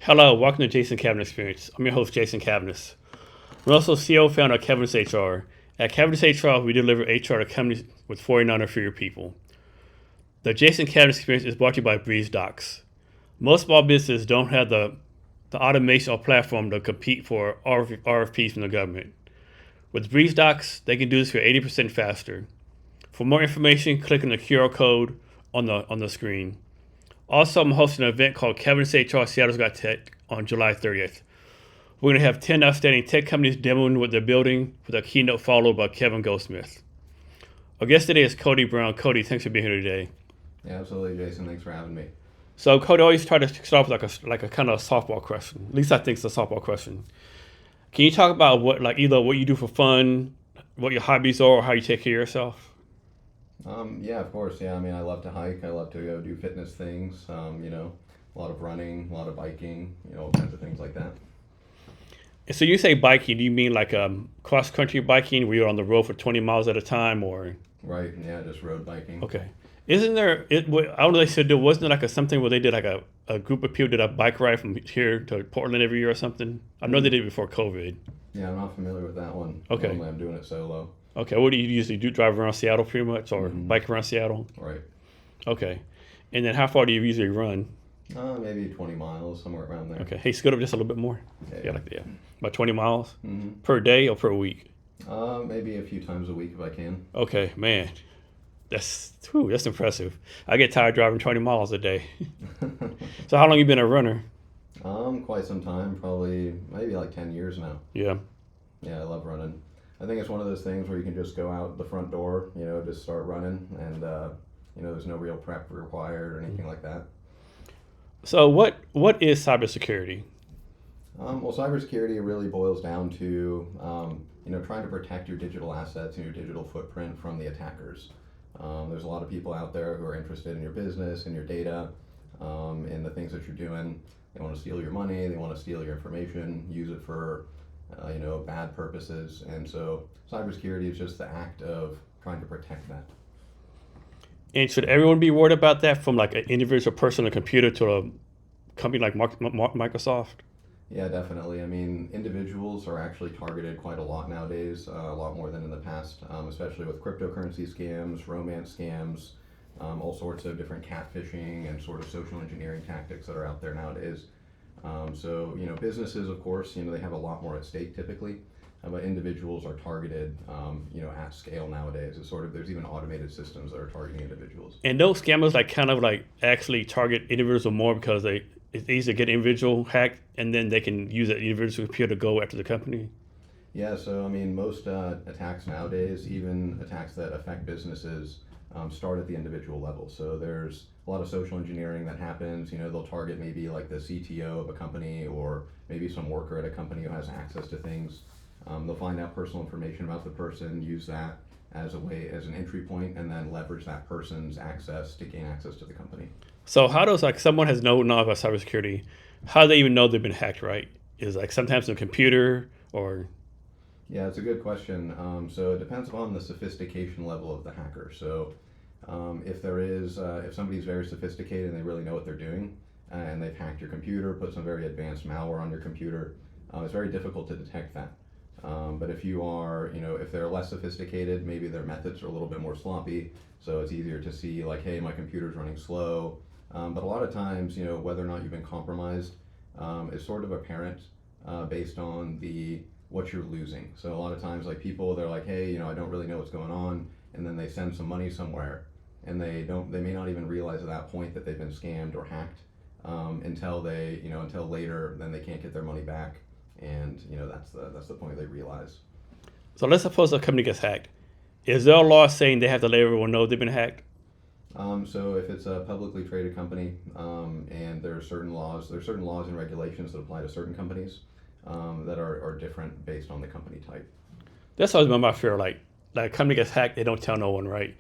Hello, welcome to Jason Cavness Experience. I'm your host, Jason Cavness. I'm also CEO and founder of Cavness HR. At Cavness HR, we deliver HR to companies with 49 or fewer people. The Jason Cavness Experience is brought to you by Breeze Docs. Most small businesses don't have the automation or platform to compete for RFPs from the government. With Breeze Docs, they can do this for 80% faster. For more information, click on the QR code on the screen. Also, I'm hosting an event called Cavness HR Seattle's Got Tech on July 30th. We're going to have 10 outstanding tech companies demoing what they're building with a keynote followed by Kevin Goldsmith. Our guest today is Cody Brown. Cody, thanks for being here today. Yeah, absolutely, Jason. Thanks for having me. So, Cody, I always try to start off like a kind of softball question. At least I think it's a softball question. Can you talk about either what you do for fun, what your hobbies are, or how you take care of yourself? Yeah, of course. Yeah, I mean, I love to hike. I love to go do fitness things. A lot of running, a lot of biking. All kinds of things like that. So you say biking, do you mean like cross-country biking where you're on the road for 20 miles at a time, or? Right. Yeah, just road biking. Okay. Isn't there, I don't know, they said there wasn't like something where they did like a group of people did a bike ride from here to Portland every year or something? I know they did it before COVID. Yeah, I'm not familiar with that one. Okay. Normally I'm doing it solo. Okay, what do you usually do? Drive around Seattle pretty much, or bike around Seattle? Right. Okay. And then how far do you usually run? Maybe 20 miles, somewhere around there. Okay. Hey, scoot up just a little bit more. Okay. Yeah, like that. About 20 miles Mm-hmm. per day or per week? Maybe a few times a week if I can. Okay, man. That's impressive. I get tired driving 20 miles a day. So how long you been a runner? Quite some time, probably maybe like 10 years now. Yeah. Yeah, I love running. I think it's one of those things where you can just go out the front door, just start running, and there's no real prep required or anything like that. So what is cybersecurity? Well, cybersecurity really boils down to trying to protect your digital assets and your digital footprint from the attackers. There's a lot of people out there who are interested in your business and your data, in the things that you're doing. They want to steal your money. They want to steal your information, use it for bad purposes. And so cybersecurity is just the act of trying to protect that. And should everyone be worried about that, from like an individual person on a computer to a company like Microsoft? Yeah, definitely. I mean, individuals are actually targeted quite a lot nowadays, a lot more than in the past, especially with cryptocurrency scams, romance scams, all sorts of different catfishing and sort of social engineering tactics that are out there nowadays. Businesses, of course, they have a lot more at stake typically, but individuals are targeted, at scale nowadays. It's sort of, there's even automated systems that are targeting individuals. And those scammers actually target individuals more because it's easy to get an individual hacked, and then they can use that individual computer to go after the company. Yeah, so I mean, most attacks nowadays, even attacks that affect businesses, start at the individual level. So there's a lot of social engineering that happens. They'll target maybe like the CTO of a company, or maybe some worker at a company who has access to things. They'll find out personal information about the person, use that as an entry point, and then leverage that person's access to gain access to the company. So how does someone has no knowledge about cybersecurity, how do they even know they've been hacked, right? Is sometimes the computer or? Yeah, it's a good question. So it depends upon the sophistication level of the hacker. So if somebody's very sophisticated and they really know what they're doing, and they've hacked your computer, put some very advanced malware on your computer, it's very difficult to detect that. But if if they're less sophisticated, maybe their methods are a little bit more sloppy, so it's easier to see like, hey, my computer's running slow. But a lot of times, whether or not you've been compromised is sort of apparent based on what you're losing. So a lot of times, like people, they're like, hey, I don't really know what's going on, and then they send some money somewhere, and they may not even realize at that point that they've been scammed or hacked until later. Then they can't get their money back, and that's the point they realize. So let's suppose a company gets hacked. Is there a law saying they have to let everyone know they've been hacked? So if it's a publicly traded company, and there are certain laws and regulations that apply to certain companies that are different based on the company type. That's always been my fear. Like a company gets hacked, they don't tell no one, right?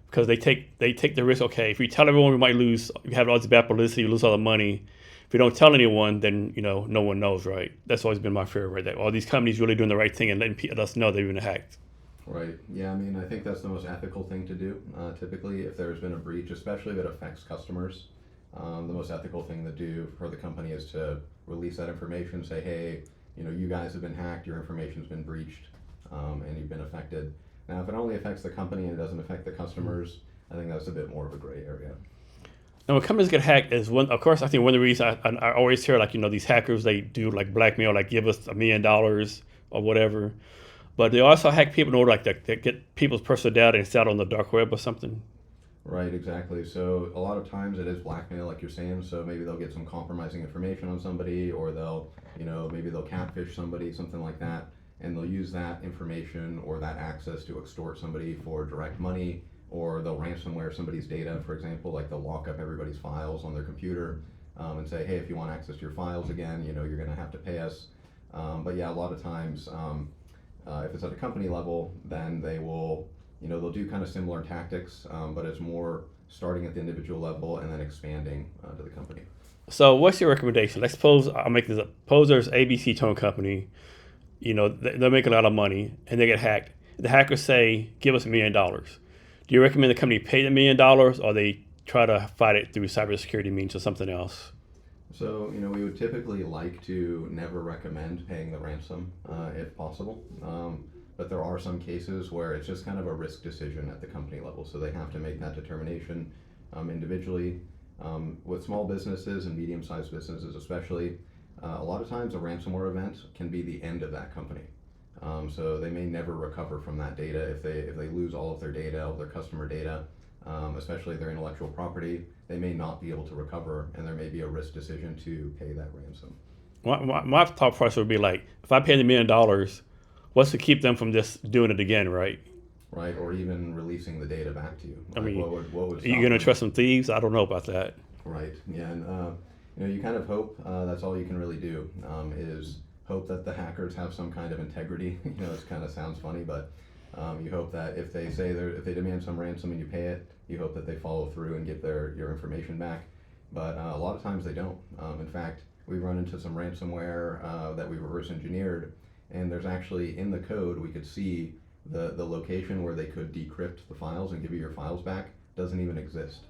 Because they take the risk. Okay, if we tell everyone, we might lose. We have all this bad publicity, we lose all the money. If we don't tell anyone, then no one knows, right? That's always been my fear, right? That all these companies really doing the right thing and letting us know they've been hacked. Right. Yeah, I mean, I think that's the most ethical thing to do. Typically, if there's been a breach, especially if it affects customers, the most ethical thing to do for the company is to release that information, say, hey, you guys have been hacked, your information's been breached, and you've been affected. Now, if it only affects the company and it doesn't affect the customers, I think that's a bit more of a gray area. Now, when companies get hacked, of course, I think one of the reasons I always hear, like, these hackers, they do like blackmail, like give us $1 million or whatever. But they also hack people in order, like, to get people's personal data and sell it on the dark web or something. Right, exactly. So a lot of times it is blackmail, like you're saying. So maybe they'll get some compromising information on somebody, or maybe they'll catfish somebody, something like that, and they'll use that information or that access to extort somebody for direct money, or they'll ransomware somebody's data, for example, like they'll lock up everybody's files on their computer, and say, hey, if you want access to your files again, you're going to have to pay us. But yeah, a lot of times, if it's at a company level, then they will. They'll do kind of similar tactics, but it's more starting at the individual level and then expanding to the company. So what's your recommendation? Let's suppose, I'll make this up. Suppose there's ABC Tone Company, they make a lot of money and they get hacked. The hackers say, give us $1 million. Do you recommend the company pay the $1 million, or they try to fight it through cybersecurity means or something else? So, we would typically like to never recommend paying the ransom if possible. But there are some cases where it's just kind of a risk decision at the company level, so they have to make that determination individually. With small businesses and medium-sized businesses especially, a lot of times a ransomware event can be the end of that company. So they may never recover from that data if they lose all of their data, all of their customer data, especially their intellectual property. They may not be able to recover, and there may be a risk decision to pay that ransom. My thought process would be like, if I pay the $1 million, what's to keep them from just doing it again, right? Right, or even releasing the data back to you. I mean, what would are you going to trust some thieves? I don't know about that. Right, yeah, and you kind of hope that's all you can really do, is hope that the hackers have some kind of integrity. It kind of sounds funny, but you hope that if they say if they demand some ransom and you pay it, you hope that they follow through and get your information back. But a lot of times they don't. In fact, we run into some ransomware that we reverse engineered, and there's actually in the code we could see the location where they could decrypt the files and give you your files back doesn't even exist.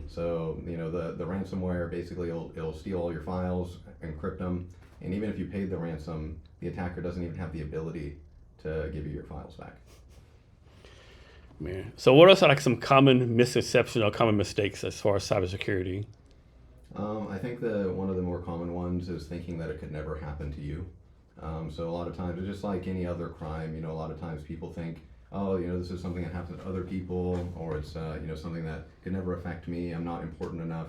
So the ransomware basically it'll steal all your files, encrypt them, and even if you paid the ransom, the attacker doesn't even have the ability to give you your files back. Man. So what else are like some common misconceptions or common mistakes as far as cybersecurity? I think one of the more common ones is thinking that it could never happen to you. So a lot of times, it's just like any other crime, a lot of times people think, oh, this is something that happens to other people, or it's, something that could never affect me, I'm not important enough.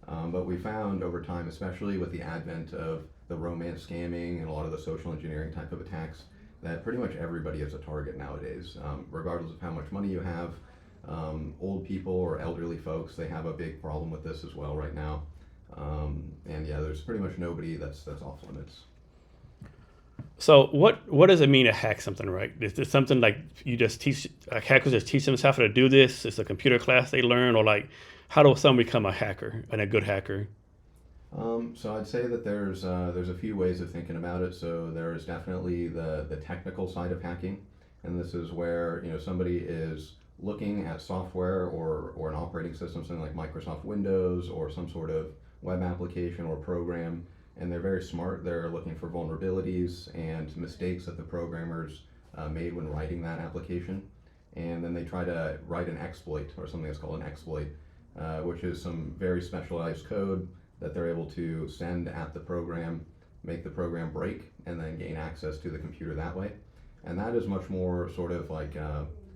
But we found over time, especially with the advent of the romance scamming and a lot of the social engineering type of attacks, that pretty much everybody is a target nowadays, regardless of how much money you have. Old people or elderly folks, they have a big problem with this as well right now. And yeah, there's pretty much nobody that's off limits. So what does it mean to hack something, right? Is it something like you just teach, like hackers just teach themselves how to do this? It's a computer class they learn, or like how does someone become a hacker and a good hacker? So I'd say that there's a few ways of thinking about it. So there is definitely the technical side of hacking, and this is where somebody is looking at software or an operating system, something like Microsoft Windows or some sort of web application or program, and they're very smart. They're looking for vulnerabilities and mistakes that the programmers made when writing that application, and then they try to write an exploit, or something that's called an exploit, which is some very specialized code that they're able to send at the program, make the program break, and then gain access to the computer that way. And that is much more sort of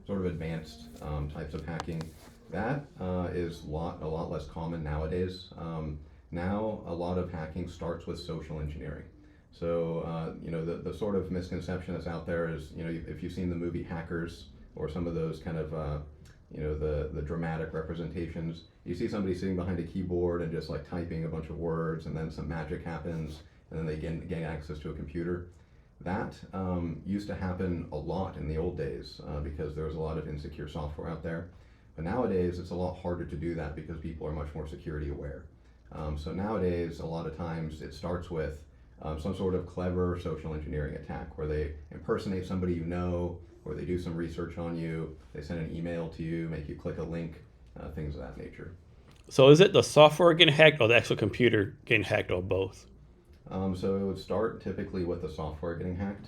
advanced types of hacking. That is a lot less common nowadays. Now a lot of hacking starts with social engineering. So the sort of misconception that's out there is, if you've seen the movie Hackers or some of those kind of the dramatic representations, you see somebody sitting behind a keyboard and just like typing a bunch of words, and then some magic happens, and then they gain access to a computer. That used to happen a lot in the old days because there was a lot of insecure software out there. But nowadays it's a lot harder to do that because people are much more security aware. So nowadays a lot of times it starts with some sort of clever social engineering attack where they impersonate somebody or they do some research on you, they send an email to you, make you click a link, things of that nature. So is it the software getting hacked or the actual computer getting hacked, or both? So it would start typically with the software getting hacked.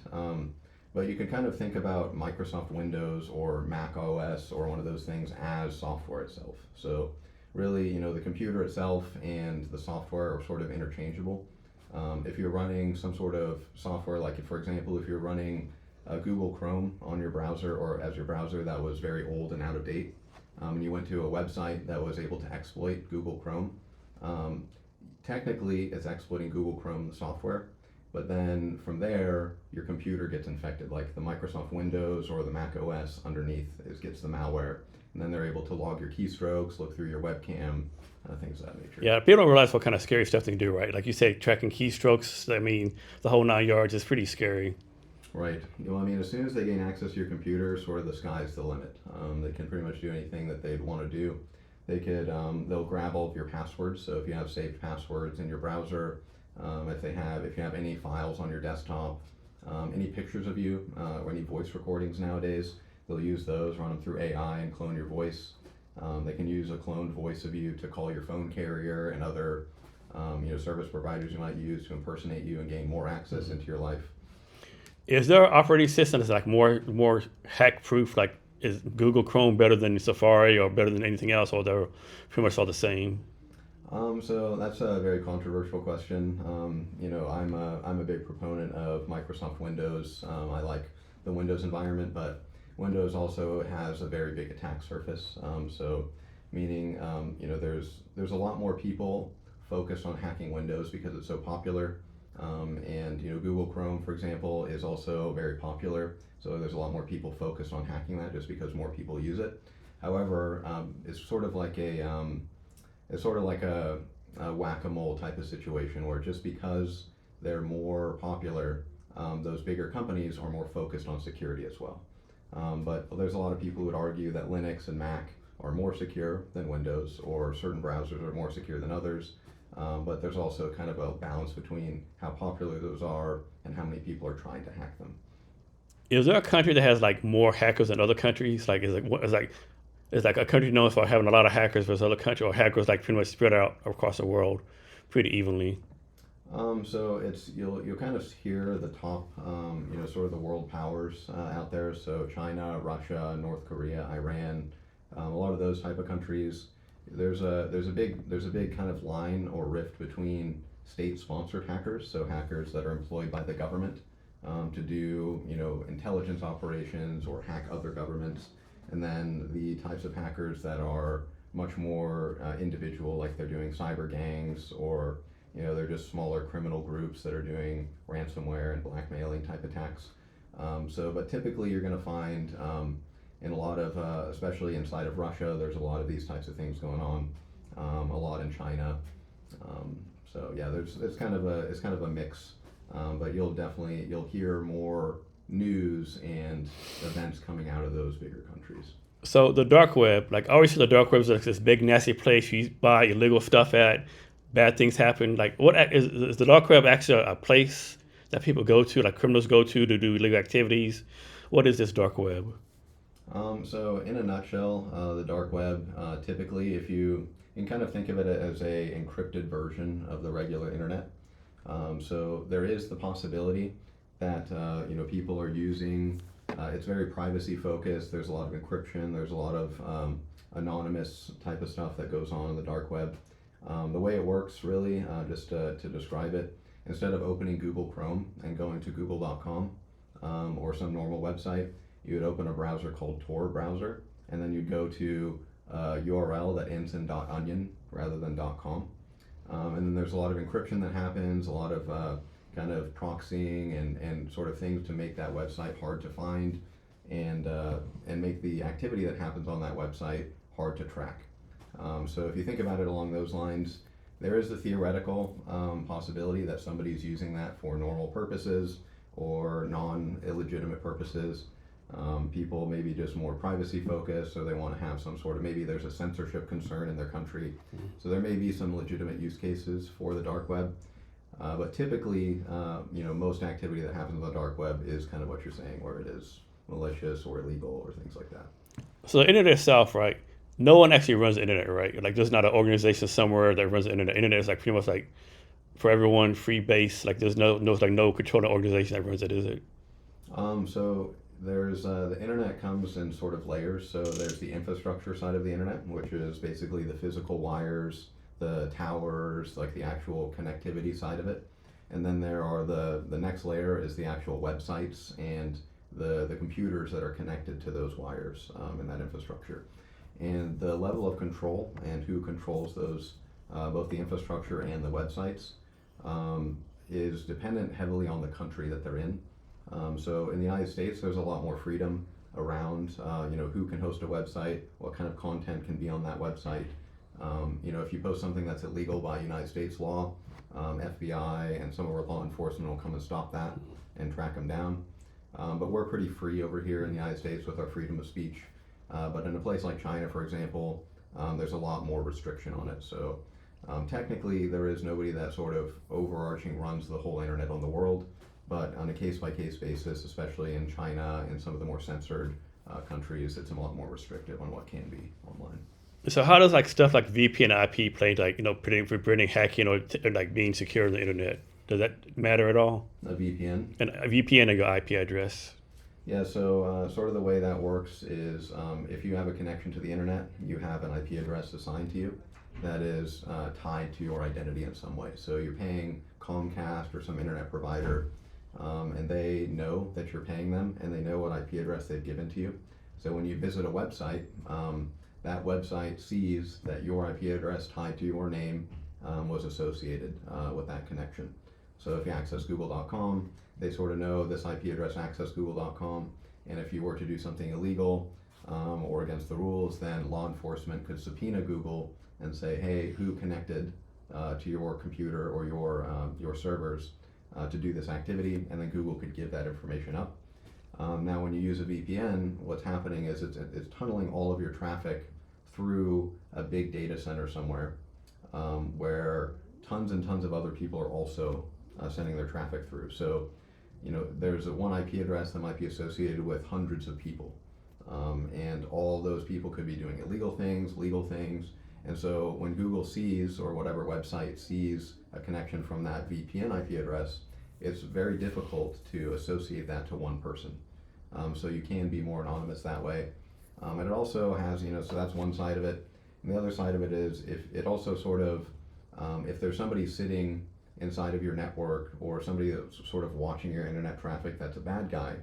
But you can kind of think about Microsoft Windows or Mac OS or one of those things as software itself. So really, the computer itself and the software are sort of interchangeable. If you're running some sort of software, like for example, if you're running Google Chrome on your browser or as your browser that was very old and out of date, and you went to a website that was able to exploit Google Chrome, technically it's exploiting Google Chrome, the software, but then from there, your computer gets infected, like the Microsoft Windows or the Mac OS underneath gets the malware, and then they're able to log your keystrokes, look through your webcam, things of that nature. Yeah, people don't realize what kind of scary stuff they can do, right? Like you say, tracking keystrokes, I mean, the whole 9 yards is pretty scary. Right. Well, I mean, as soon as they gain access to your computer, sort of the sky's the limit. They can pretty much do anything that they'd want to do. They'll grab all of your passwords. So if you have saved passwords in your browser, if you have any files on your desktop, any pictures of you, or any voice recordings nowadays, they'll use those, run them through AI and clone your voice. They can use a cloned voice of you to call your phone carrier and other, service providers you might use to impersonate you and gain more access into your life. Is there an operating system that's like more hack proof? Like, is Google Chrome better than Safari or better than anything else, or they're pretty much all the same? So that's a very controversial question. I'm a big proponent of Microsoft Windows. I like the Windows environment, but Windows also has a very big attack surface. So meaning, there's a lot more people focused on hacking Windows because it's so popular. And Google Chrome, for example, is also very popular. So there's a lot more people focused on hacking that just because more people use it. However, it's sort of like a whack-a-mole type of situation where just because they're more popular, those bigger companies are more focused on security as well. But there's a lot of people who would argue that Linux and Mac are more secure than Windows, or certain browsers are more secure than others. But there's also kind of a balance between how popular those are and how many people are trying to hack them. Is there a country that has like more hackers than other countries? Like, is like a country known for having a lot of hackers versus other country, or hackers like pretty much spread out across the world pretty evenly? So you'll kind of hear the top, sort of the world powers out there. So China, Russia, North Korea, Iran, a lot of those type of countries. There's a big kind of line or rift between state-sponsored hackers, so hackers that are employed by the government to do intelligence operations or hack other governments, and then the types of hackers that are much more individual, like they're doing cyber gangs, or they're just smaller criminal groups that are doing ransomware and blackmailing type attacks. But typically you're going to find in a lot of, especially inside of Russia, there's a lot of these types of things going on. A lot in China. It's kind of a mix. But you'll hear more news and events coming out of those bigger countries. So the dark web, like I always see the dark web is like this big nasty place you buy illegal stuff at, bad things happen. Like, is the dark web actually a place that people go to, like criminals go to do illegal activities? What is this dark web? So in a nutshell, the dark web, typically, if you can kind of think of it as a encrypted version of the regular internet. So there is the possibility that people are using. It's very privacy focused. There's a lot of encryption. There's a lot of anonymous type of stuff that goes on in the dark web. The way it works, really, just to describe it, instead of opening Google Chrome and going to google.com or some normal website, you would open a browser called Tor browser, and then you'd go to a URL that ends in .onion rather than .com. And then there's a lot of encryption that happens, a lot of kind of proxying and sort of things to make that website hard to find and make the activity that happens on that website hard to track. So if you think about it along those lines, there is the theoretical possibility that somebody's using that for normal purposes or non-illegitimate purposes. People may be just more privacy focused, so they want to have some sort of, maybe there's a censorship concern in their country. So there may be some legitimate use cases for the dark web. But typically, most activity that happens on the dark web is kind of what you're saying, where it is malicious or illegal or things like that. So the internet itself, right? No one actually runs the internet, right? Like there's not an organization somewhere that runs the internet. Internet is like pretty much like for everyone, free base. Like there's no controlling organization that runs it, is it? So there's the internet comes in sort of layers. So there's the infrastructure side of the internet, which is basically the physical wires, the towers, like the actual connectivity side of it. And then there are the next layer is the actual websites and the computers that are connected to those wires in that infrastructure. And the level of control and who controls those, both the infrastructure and the websites, is dependent heavily on the country that they're in. So in the United States, there's a lot more freedom around, who can host a website, what kind of content can be on that website. If you post something that's illegal by United States law, FBI and some of our law enforcement will come and stop that and track them down. But we're pretty free over here in the United States with our freedom of speech. But in a place like China, for example, there's a lot more restriction on it. So technically, there is nobody that sort of overarching runs the whole internet on the world. But on a case-by-case basis, especially in China and some of the more censored countries, it's a lot more restrictive on what can be online. So how does like stuff like VPN IP play, like preventing hacking or like being secure on the internet? Does that matter at all? A VPN? And a VPN and your IP address. Yeah, so sort of the way that works is if you have a connection to the internet, you have an IP address assigned to you that is tied to your identity in some way. So you're paying Comcast or some internet provider, and they know that you're paying them, and they know what IP address they've given to you. So when you visit a website, that website sees that your IP address tied to your name was associated with that connection. So if you access google.com, they sort of know this IP address accessed google.com, and if you were to do something illegal or against the rules, then law enforcement could subpoena Google and say, hey, who connected to your computer or your servers to do this activity, and then Google could give that information up. Now when you use a VPN, what's happening is it's tunneling all of your traffic through a big data center somewhere where tons and tons of other people are also sending their traffic through. So, there's one IP address that might be associated with hundreds of people. And all those people could be doing illegal things, legal things. And so when Google sees, or whatever website sees a connection from that VPN IP address, it's very difficult to associate that to one person. So you can be more anonymous that way. And it also has, so that's one side of it. And the other side of it is if it also sort of, if there's somebody sitting inside of your network or somebody that's sort of watching your internet traffic that's a bad guy.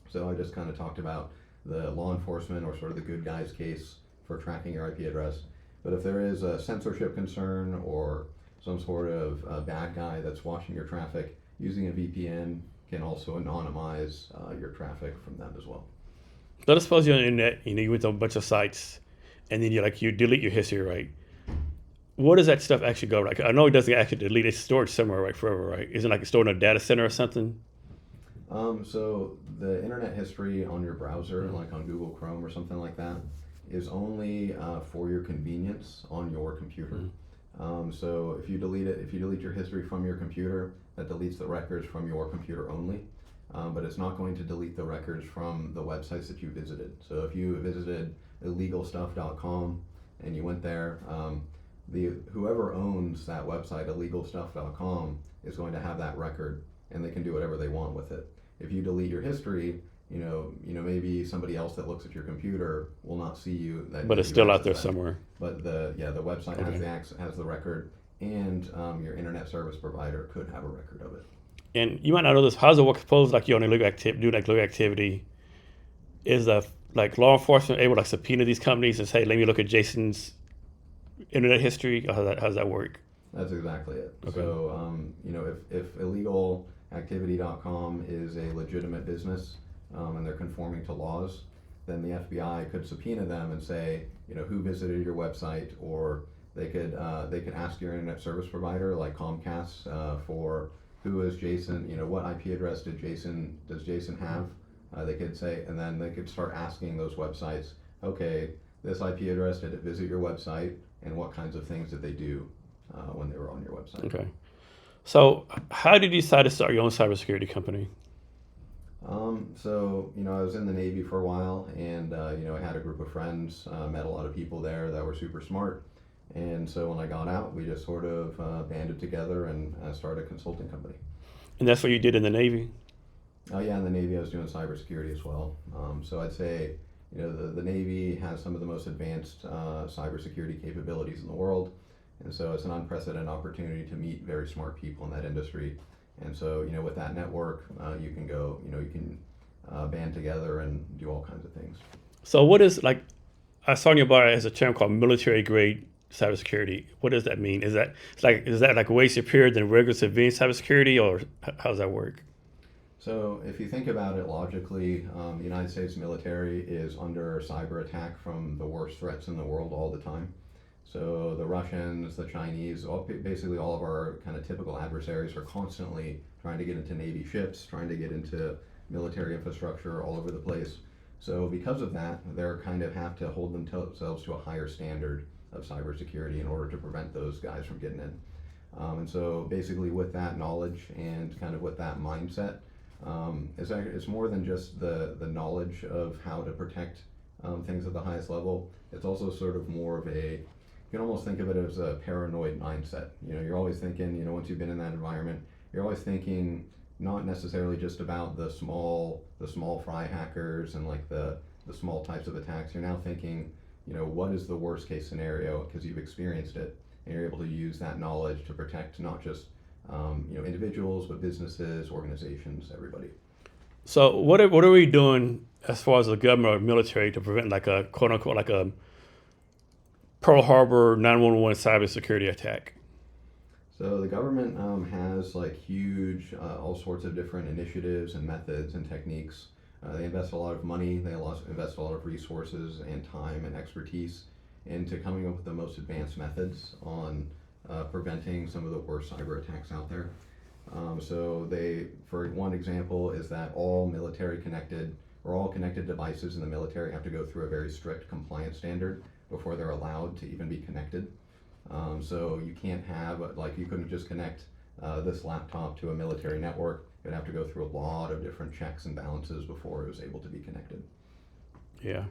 So I just kind of talked about the law enforcement or sort of the good guys case for tracking your IP address. But if there is a censorship concern or some sort of bad guy that's watching your traffic, using a VPN can also anonymize your traffic from them as well. Let's suppose you're on the internet, you went to a bunch of sites, and then you delete your history, right? Where does that stuff actually go? Like, I know it doesn't actually delete; it's stored somewhere, right, forever, right? Isn't it like stored in a data center or something? So the internet history on your browser, like on Google Chrome or something like that, is only for your convenience on your computer. So if you delete your history from your computer, that deletes the records from your computer only. But it's not going to delete the records from the websites that you visited. So if you visited illegalstuff.com and you went there, whoever owns that website, illegalstuff.com, is going to have that record, and they can do whatever they want with it. If you delete your history, maybe somebody else that looks at your computer will not see you. But it's still out there somewhere. But the website has the record, and your internet service provider could have a record of it. And you might not know this. How does it work? Suppose like you're on illegal activity. Is like law enforcement able to subpoena these companies and say, "Let me look at Jason's internet history"? Or how does that work? That's exactly it. Okay. So if illegalactivity.com is a legitimate business and they're conforming to laws, then the FBI could subpoena them and say, who visited your website, or they could ask your internet service provider like Comcast for who is Jason, what IP address does Jason have? They could say, and then they could start asking those websites, okay, this IP address, did it visit your website, and what kinds of things did they do when they were on your website? Okay. So how did you decide to start your own cybersecurity company? So, I was in the Navy for a while, and, I had a group of friends, met a lot of people there that were super smart, And so when I got out, we just sort of banded together and started a consulting company. And that's what you did in the Navy? Oh yeah, in the Navy I was doing cybersecurity as well. So I'd say, the Navy has some of the most advanced cybersecurity capabilities in the world. And so it's an unprecedented opportunity to meet very smart people in that industry. And so, with that network, you can go, you can band together and do all kinds of things. So what is, like, I saw in your bio as a term called military grade cybersecurity. What does that mean? Is that like way superior than regular civilian cybersecurity, or how does that work? So if you think about it logically, the United States military is under cyber attack from the worst threats in the world all the time. So the Russians, the Chinese, basically all of our kind of typical adversaries are constantly trying to get into Navy ships, trying to get into military infrastructure all over the place. So because of that, they're kind of have to hold themselves to a higher standard of cybersecurity in order to prevent those guys from getting in. And so basically with that knowledge and kind of with that mindset, it's more than just the knowledge of how to protect things at the highest level. It's also sort of more of you can almost think of it as a paranoid mindset. You're always thinking, once you've been in that environment, you're always thinking not necessarily just about the small fry hackers and like the small types of attacks. You're now thinking, what is the worst case scenario, because you've experienced it, and you're able to use that knowledge to protect not just individuals, but businesses, organizations, everybody. So what are we doing as far as the government or military to prevent like a quote unquote like a Pearl Harbor 911 cybersecurity attack? So the government has like huge, all sorts of different initiatives and methods and techniques. They invest a lot of money, they invest a lot of resources and time and expertise into coming up with the most advanced methods on preventing some of the worst cyber attacks out there. So for one example, is that all connected devices in the military have to go through a very strict compliance standard before they're allowed to even be connected. So you can't have, you couldn't just connect this laptop to a military network. You'd have to go through a lot of different checks and balances before it was able to be connected. Yeah.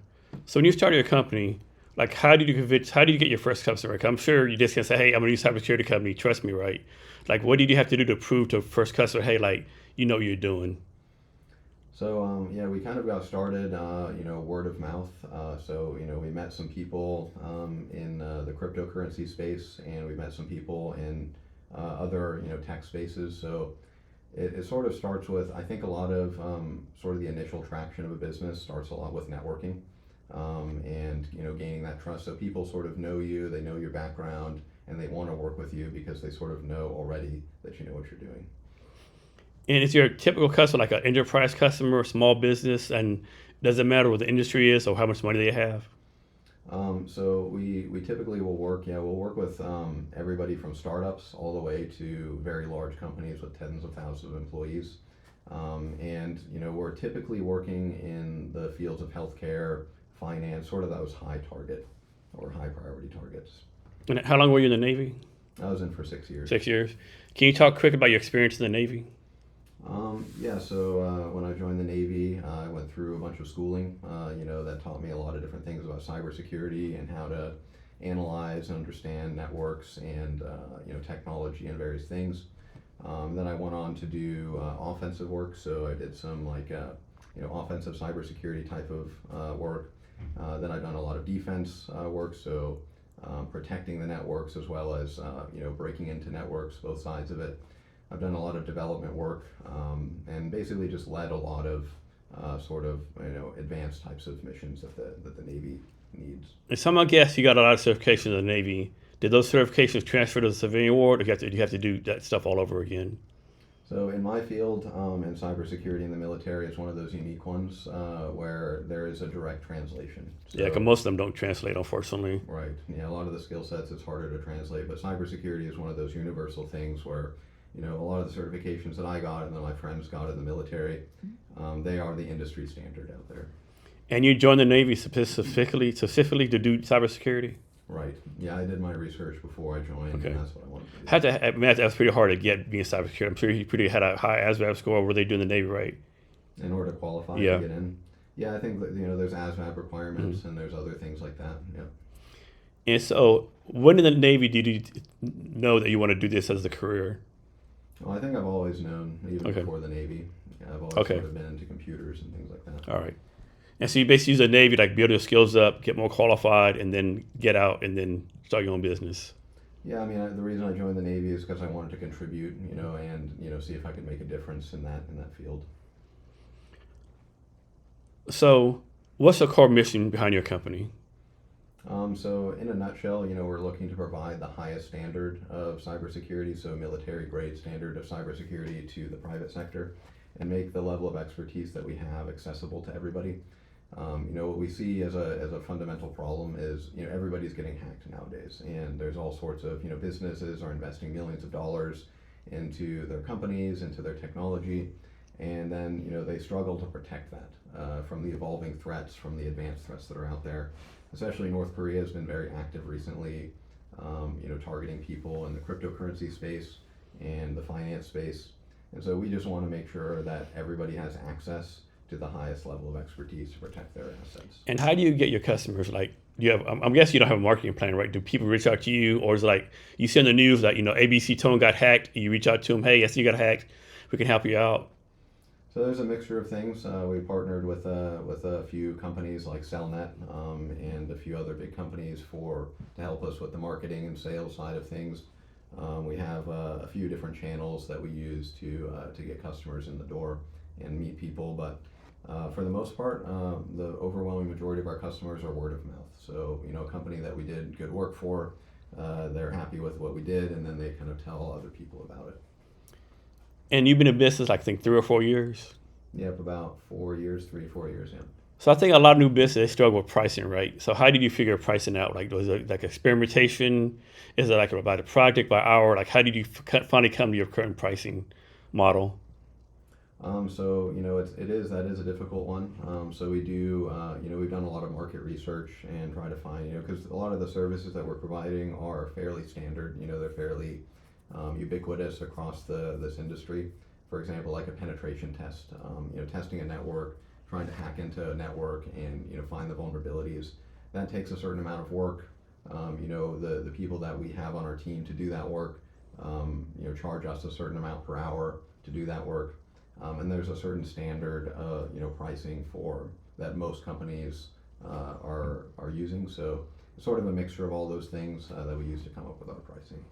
So when you started your company, like how did you get your first customer? Like, I'm sure you just can't say, hey, I'm a new cybersecurity company, trust me, right? Like, what did you have to do to prove to first customer, hey, like, what you're doing? So we kind of got started, word of mouth. So we met some people in the cryptocurrency space, and we met some people in other tech spaces. So it sort of starts with, I think a lot of sort of the initial traction of a business starts a lot with networking, and gaining that trust. So people sort of know you, they know your background, and they want to work with you because they sort of know already that you know what you're doing. And is your typical customer like an enterprise customer, small business, and does it matter what the industry is or how much money they have? So we typically will work with everybody from startups all the way to very large companies with tens of thousands of employees. And we're typically working in the fields of healthcare, finance, sort of those high target or high priority targets. And how long were you in the Navy? I was in for 6 years. 6 years. Can you talk quick about your experience in the Navy? So when I joined the Navy, I went through a bunch of schooling, that taught me a lot of different things about cybersecurity and how to analyze and understand networks and, technology and various things. Then I went on to do offensive work, so I did some offensive cybersecurity type of work. Then I've done a lot of defense work, so protecting the networks as well as, breaking into networks, both sides of it. I've done a lot of development work, and basically just led a lot of advanced types of missions that the Navy needs. And some, I guess, you got a lot of certifications in the Navy. Did those certifications transfer to the civilian world, or do you have to do that stuff all over again? So in my field, in cybersecurity in the military, it's one of those unique ones where there is a direct translation. So, Yeah, because most of them don't translate, unfortunately. Right. Yeah, a lot of the skill sets it's harder to translate, but cybersecurity is one of those universal things where a lot of the certifications that I got and that my friends got in the military, they are the industry standard out there. And you joined the Navy specifically to do cybersecurity? Right. Yeah, I did my research before I joined, Okay. and that's what I wanted to do. That was pretty hard to get being cybersecurity. I'm sure you had a high ASVAB score. Were they doing the Navy right? In order to qualify Yeah. to get in. Yeah, I think that, there's ASVAB requirements and there's other things like that. Yeah. And so, when in the Navy did you know that you want to do this as a career? Well, I think I've always known, even Okay. before the Navy. I've always Okay. sort of been into computers and things like that. All right. And so you basically use the Navy, like build your skills up, get more qualified, and then get out and then start your own business. Yeah, I mean, the reason I joined the Navy is because I wanted to contribute, and see if I could make a difference in that field. So, what's the core mission behind your company? So in a nutshell, we're looking to provide the highest standard of cybersecurity, so military grade standard of cybersecurity to the private sector, and make the level of expertise that we have accessible to everybody. What we see as a fundamental problem is, everybody's getting hacked nowadays, and there's all sorts of, businesses are investing millions of dollars into their companies, into their technology, and then, they struggle to protect that from the evolving threats, from the advanced threats that are out there. Especially North Korea has been very active recently, targeting people in the cryptocurrency space and the finance space. And so we just want to make sure that everybody has access to the highest level of expertise to protect their assets. And how do you get your customers? Like, you have, I'm guessing you don't have a marketing plan, right? Do people reach out to you, or is it like you see in the news that ABC Tone got hacked? You reach out to them, hey, yes, you got hacked. We can help you out. So there's a mixture of things. We partnered with a few companies like Cellnet and a few other big companies to help us with the marketing and sales side of things. We have a few different channels that we use to get customers in the door and meet people, but for the most part, the overwhelming majority of our customers are word of mouth. So a company that we did good work for, they're happy with what we did, and then they kind of tell other people about it. And you've been in business, like, I think 3 or 4 years? Yep, about 4 years, 3-4 years, yeah. So I think a lot of new business, they struggle with pricing, right? So how did you figure pricing out? Like, was it like experimentation? Is it like by the project, by hour? Like, how did you finally come to your current pricing model? So that is a difficult one. So we do we've done a lot of market research and try to find because a lot of the services that we're providing are fairly standard. They're fairly ubiquitous across this industry. For example, like a penetration test, testing a network, trying to hack into a network and find the vulnerabilities. That takes a certain amount of work. The people that we have on our team to do that work, charge us a certain amount per hour to do that work. And there's a certain standard, pricing for that most companies are using. So it's sort of a mixture of all those things that we use to come up with our pricing.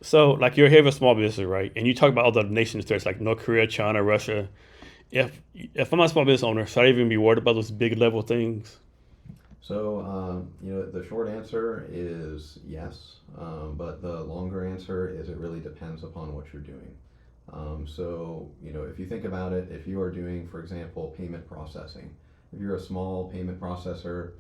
So, like, you're here with small business, right? And you talk about all the nations threats like North Korea, China, Russia. If I'm a small business owner, should I even be worried about those big level things? So, the short answer is yes, but the longer answer is it really depends upon what you're doing. So, if you think about it, if you are doing, for example, payment processing, if you're a small payment processor,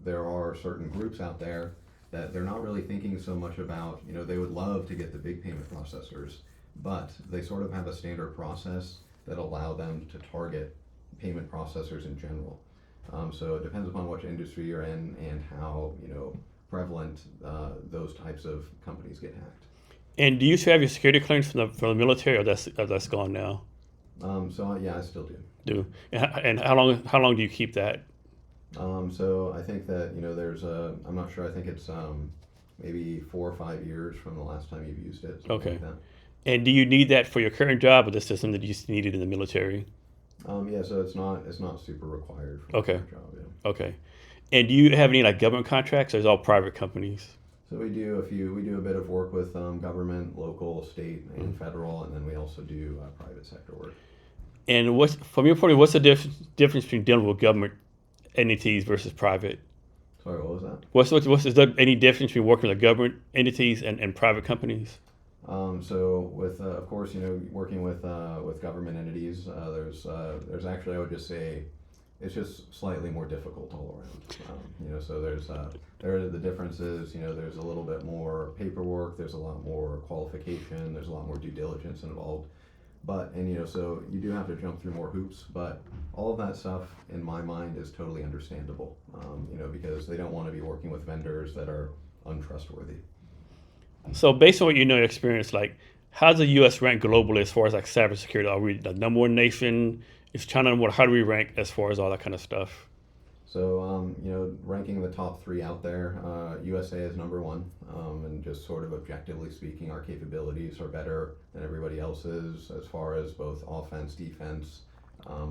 there are certain groups out there that they're not really thinking so much about, they would love to get the big payment processors, but they sort of have a standard process that allow them to target payment processors in general. So it depends upon which industry you're in and how, prevalent those types of companies get hacked. And do you still have your security clearance from the military, or that's gone now? Yeah, I still do. And how long do you keep that? So I think that there's I'm not sure. I think it's maybe 4 or 5 years from the last time you've used it. Okay. Like that. And do you need that for your current job, or this is something that you just needed in the military? Yeah. So it's not super required for Okay. the job. Yeah. Okay. And do you have any like government contracts, or is it all private companies? So we do a bit of work with government, local, state, and federal, and then we also do private sector work. And from your point of view, what's the difference between dealing with government entities versus private? Sorry, what was that? Is there any difference between working with government entities and private companies? So with of course working with government entities, there's actually, I would just say it's just slightly more difficult all around. So there are the differences. There's a little bit more paperwork. There's a lot more qualification. There's a lot more due diligence involved. But so you do have to jump through more hoops. But all of that stuff, in my mind, is totally understandable. Because they don't want to be working with vendors that are untrustworthy. So based on what your experience, like, how's the U.S. rank globally as far as like cybersecurity? Are we the number one nation? Is China number one? How do we rank as far as all that kind of stuff? So, ranking the top three out there, USA is number one, and just sort of objectively speaking, our capabilities are better than everybody else's as far as both offense, defense,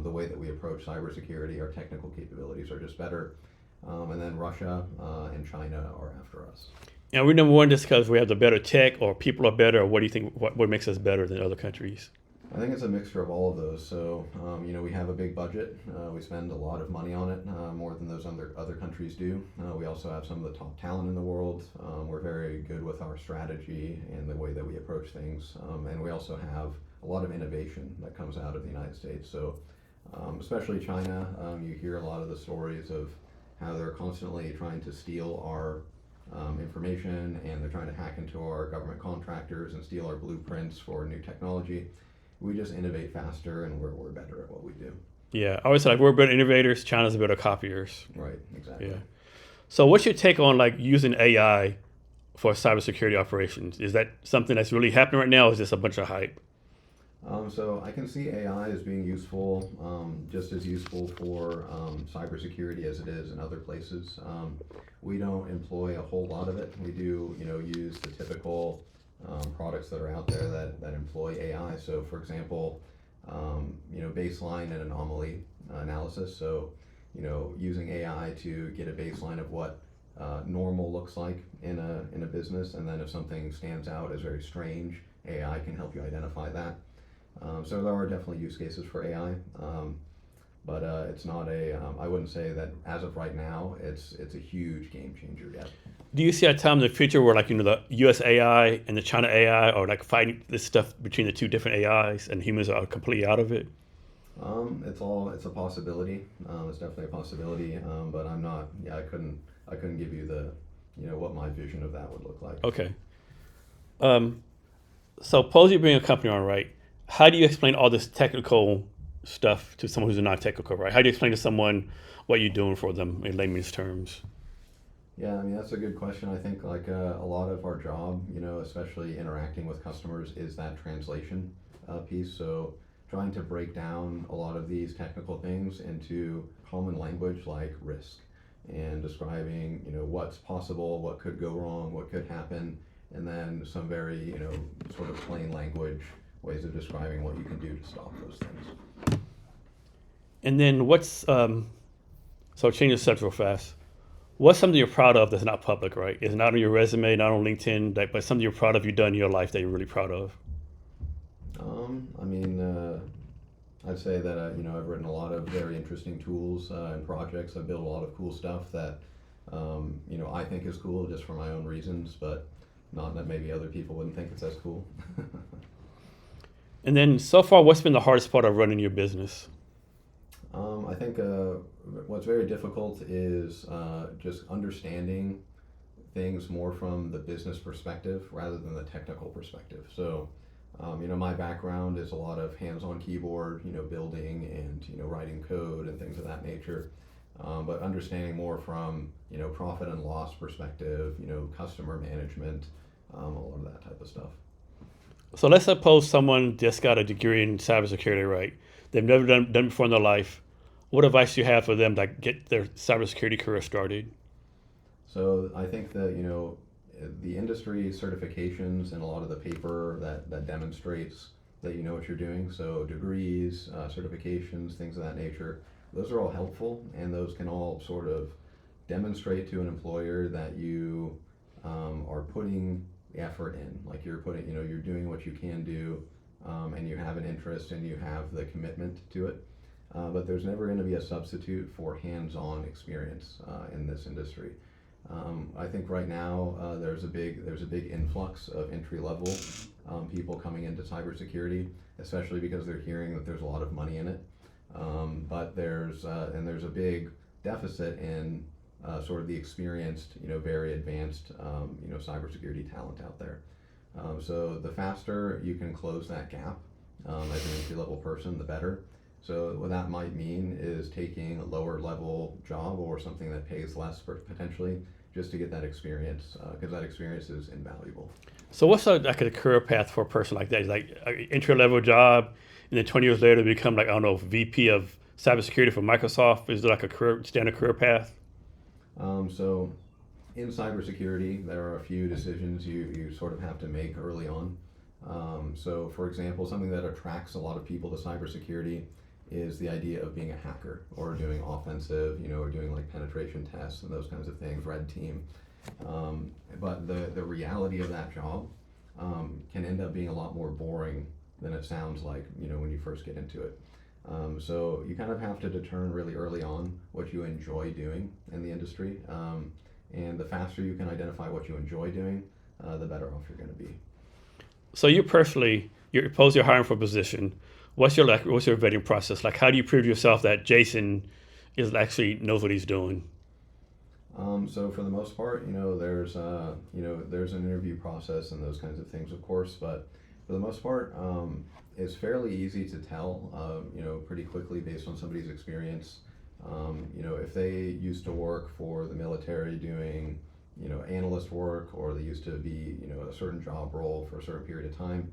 the way that we approach cybersecurity, our technical capabilities are just better. And then Russia and China are after us. And we're number one just because we have the better tech, or people are better, or what do you think? What makes us better than other countries? I think it's a mixture of all of those. So, we have a big budget. We spend a lot of money on it, more than those other countries do. We also have some of the top talent in the world. We're very good with our strategy and the way that we approach things. And we also have a lot of innovation that comes out of the United States. So, especially China, you hear a lot of the stories of how they're constantly trying to steal our information, and they're trying to hack into our government contractors and steal our blueprints for new technology. We just innovate faster, and we're better at what we do. Yeah, I always say like we're better innovators. China's better copiers. Right, exactly. Yeah. So, what's your take on like using AI for cybersecurity operations? Is that something that's really happening right now, or is this a bunch of hype? So I can see AI as being useful, just as useful for cybersecurity as it is in other places. We don't employ a whole lot of it. We do, use the typical products that are out there that employ AI. So, for example, baseline and anomaly analysis. So, using AI to get a baseline of what normal looks like in a business, and then if something stands out as very strange, AI can help you identify that. So there are definitely use cases for AI, but it's not I wouldn't say that as of right now it's a huge game changer yet. Do you see a time in the future where like the US AI and the China AI are like fighting this stuff between the two different AIs and humans are completely out of it? It's a possibility. It's definitely a possibility, but I'm not. Yeah, I couldn't give you the what my vision of that would look like. Okay. So suppose you bring a company on, right? How do you explain all this technical stuff to someone who's not technical, right? How do you explain to someone what you're doing for them in layman's terms? Yeah, I mean, that's a good question. I think like a lot of our job, especially interacting with customers, is that translation piece. So trying to break down a lot of these technical things into common language like risk, and describing, what's possible, what could go wrong, what could happen, and then some very, sort of plain language ways of describing what you can do to stop those things. And then so change the subject real fast. What's something you're proud of that's not public, right? It's not on your resume, not on LinkedIn, but something you're proud of you've done in your life that you're really proud of? I'd say that, I've written a lot of very interesting tools and projects. I've built a lot of cool stuff that, I think is cool just for my own reasons, but not that maybe other people wouldn't think it's as cool. And then so far, what's been the hardest part of running your business? I think what's very difficult is just understanding things more from the business perspective rather than the technical perspective. So, my background is a lot of hands-on keyboard, building and, writing code and things of that nature. But understanding more from, profit and loss perspective, customer management, a lot of that type of stuff. So let's suppose someone just got a degree in cybersecurity, right? They've never done before in their life. What advice do you have for them to get their cybersecurity career started? So I think that, the industry certifications and a lot of the paper that demonstrates that you know what you're doing, so degrees, certifications, things of that nature, those are all helpful, and those can all sort of demonstrate to an employer that you are putting effort in, like you're doing what you can do, and you have an interest and you have the commitment to it. But there's never going to be a substitute for hands-on experience in this industry. I think right now there's a big influx of entry-level people coming into cybersecurity, especially because they're hearing that there's a lot of money in it. But there's a big deficit in sort of the experienced, very advanced, cybersecurity talent out there. So the faster you can close that gap as an entry-level person, the better. So what that might mean is taking a lower level job or something that pays less potentially, just to get that experience, because that experience is invaluable. So what's a career path for a person like that? Like an entry level job, and then 20 years later become like, I don't know, VP of cybersecurity for Microsoft? Is there like a standard career path? So in cybersecurity, there are a few decisions you sort of have to make early on. So for example, something that attracts a lot of people to cybersecurity is the idea of being a hacker or doing offensive, or doing like penetration tests and those kinds of things, red team. But the reality of that job can end up being a lot more boring than it sounds like, when you first get into it. So you kind of have to determine really early on what you enjoy doing in the industry. And the faster you can identify what you enjoy doing, the better off you're going to be. So you personally, suppose you're hiring for a position. What's your vetting process? Like, how do you prove to yourself that Jason is actually knows what he's doing? So for the most part, there's an interview process and those kinds of things, of course, but for the most part, it's fairly easy to tell, pretty quickly based on somebody's experience. If they used to work for the military doing, analyst work, or they used to be, a certain job role for a certain period of time,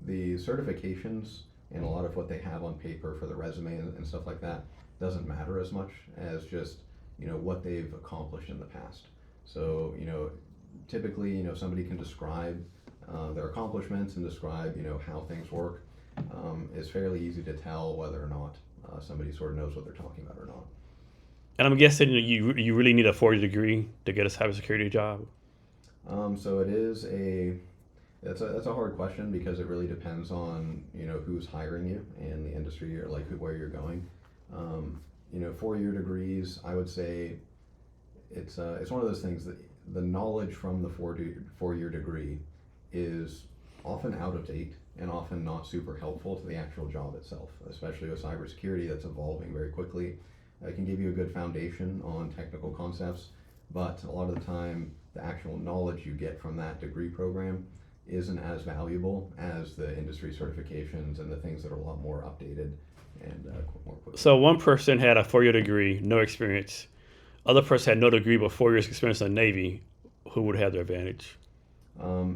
the certifications and a lot of what they have on paper for the resume and stuff like that doesn't matter as much as just, what they've accomplished in the past. So, typically, somebody can describe their accomplishments and describe, how things work. It's fairly easy to tell whether or not somebody sort of knows what they're talking about or not. And I'm guessing you really need a 4-year degree to get a cybersecurity job. So that's a hard question because it really depends on who's hiring you and the industry or like where you're going. 4-year degrees, I would say it's one of those things that the knowledge from the 4-year degree is often out of date and often not super helpful to the actual job itself, especially with cybersecurity that's evolving very quickly. It can give you a good foundation on technical concepts, but a lot of the time the actual knowledge you get from that degree program isn't as valuable as the industry certifications and the things that are a lot more updated and more quickly. So one person had a 4-year degree, no experience. Other person had no degree but 4 years experience in the Navy. Who would have the advantage?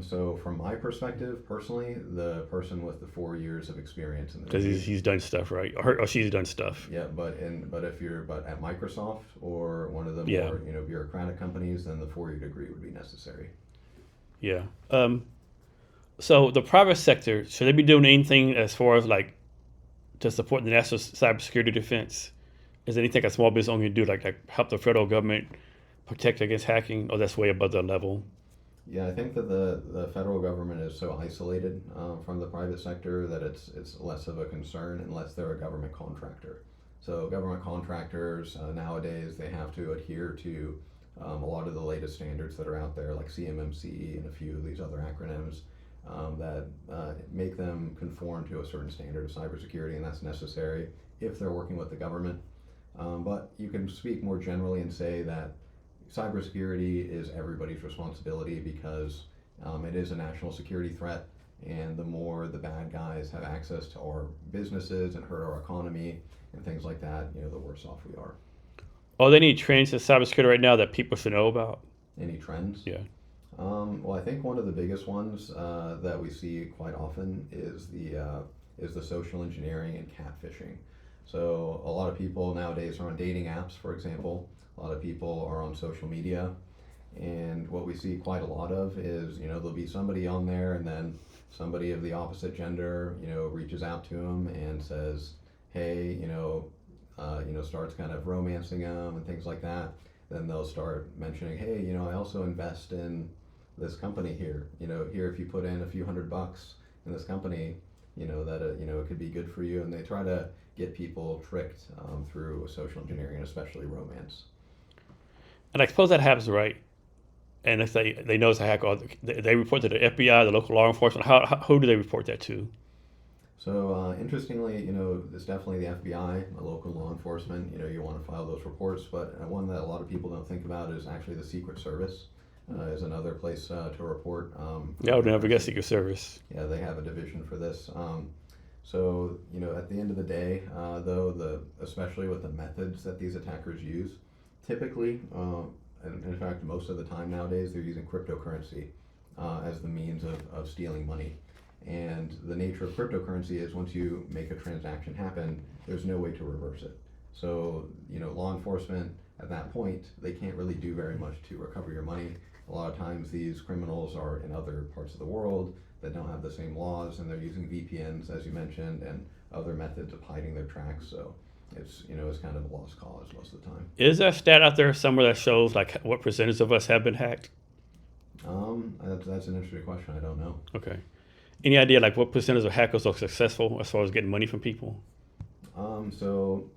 So from my perspective, personally, the person with the 4 years of experience in the Because Navy. he's done stuff, right? Or she's done stuff. Yeah, but at Microsoft or one of the Yeah. more bureaucratic companies, then the 4-year degree would be necessary. Yeah. So the private sector, should they be doing anything as far as like to support the national cybersecurity defense? Is there anything a small business owner can do, like help the federal government protect against hacking, or that's way above their level? Yeah, I think that the federal government is so isolated from the private sector that it's less of a concern unless they're a government contractor. So government contractors nowadays, they have to adhere to a lot of the latest standards that are out there, like CMMC and a few of these other acronyms that make them conform to a certain standard of cybersecurity, and that's necessary if they're working with the government. But you can speak more generally and say that cybersecurity is everybody's responsibility because it is a national security threat, and the more the bad guys have access to our businesses and hurt our economy and things like that, the worse off we are. Are there any trends in cybersecurity right now that people should know about? Any trends? Yeah. Well, I think one of the biggest ones that we see quite often is the social engineering and catfishing. So a lot of people nowadays are on dating apps, for example. A lot of people are on social media, and what we see quite a lot of is, there'll be somebody on there, and then somebody of the opposite gender, reaches out to them and says, hey, starts kind of romancing them and things like that. Then they'll start mentioning, hey, I also invest in this company here. Here if you put in a few $100 in this company, that it could be good for you, and they try to get people tricked through social engineering and especially romance. And I suppose that happens, right? And if they know it's a hack, they report to the FBI, the local law enforcement. Who do they report that to? So interestingly, it's definitely the FBI, the local law enforcement. You want to file those reports, but one that a lot of people don't think about is actually the Secret Service. Is another place to report. Yeah, I would never guess Secret Service. Yeah, they have a division for this. So at the end of the day, though, especially with the methods that these attackers use, typically, and in fact, most of the time nowadays, they're using cryptocurrency as the means of stealing money. And the nature of cryptocurrency is once you make a transaction happen, there's no way to reverse it. So, law enforcement at that point, they can't really do very much to recover your money. A lot of times these criminals are in other parts of the world that don't have the same laws, and they're using VPNs, as you mentioned, and other methods of hiding their tracks. So it's kind of a lost cause most of the time. Is there a stat out there somewhere that shows like what percentage of us have been hacked? That's an interesting question. I don't know. Okay. Any idea like what percentage of hackers are successful as far as getting money from people? So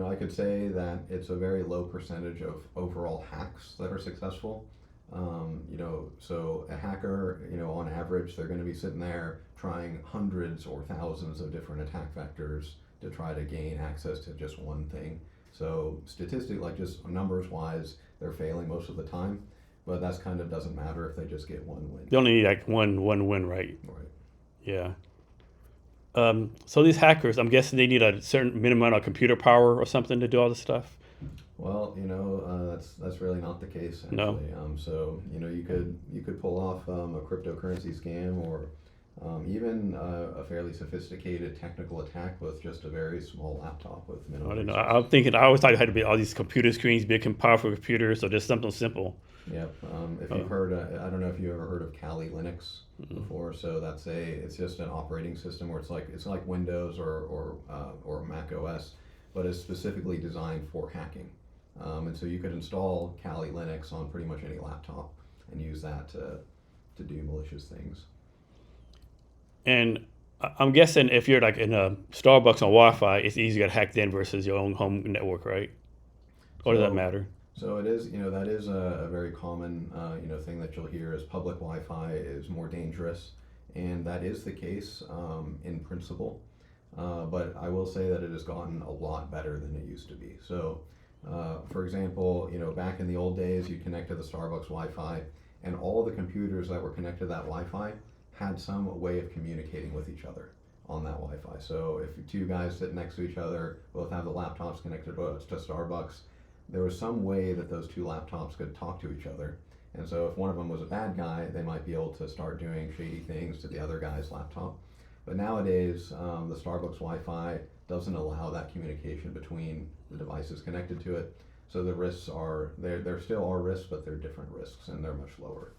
I could say that it's a very low percentage of overall hacks that are successful. So a hacker, on average, they're going to be sitting there trying hundreds or thousands of different attack vectors to try to gain access to just one thing. So statistically, like just numbers wise, they're failing most of the time, but that's kind of doesn't matter if they just get one win. They only need like one win, right? Right. Yeah. So these hackers, I'm guessing they need a certain minimum amount of computer power or something to do all this stuff. Well, that's really not the case actually. No. So you could pull off a cryptocurrency scam or even a fairly sophisticated technical attack with just a very small laptop with minimal. I don't know. I always thought it had to be all these computer screens, big and powerful computers, or just something simple. Yep. If you've heard, I don't know if you ever heard of Kali Linux before. So it's just an operating system where it's like Windows or Mac OS, but it's specifically designed for hacking. And so you could install Kali Linux on pretty much any laptop and use that to do malicious things. And I'm guessing if you're like in a Starbucks on Wi-Fi, it's easier to hack then versus your own home network, right? Or does that matter? So it is, that is a very common, thing that you'll hear is public Wi-Fi is more dangerous, and that is the case in principle. But I will say that it has gotten a lot better than it used to be. So, for example, back in the old days, you connect to the Starbucks Wi-Fi, and all of the computers that were connected to that Wi-Fi had some way of communicating with each other on that Wi-Fi. So if two guys sit next to each other, both have the laptops connected to Starbucks, there was some way that those two laptops could talk to each other. And so if one of them was a bad guy, they might be able to start doing shady things to the other guy's laptop. But nowadays, the Starbucks Wi-Fi doesn't allow that communication between the devices connected to it. So the risks there still are risks, but they're different risks and they're much lower.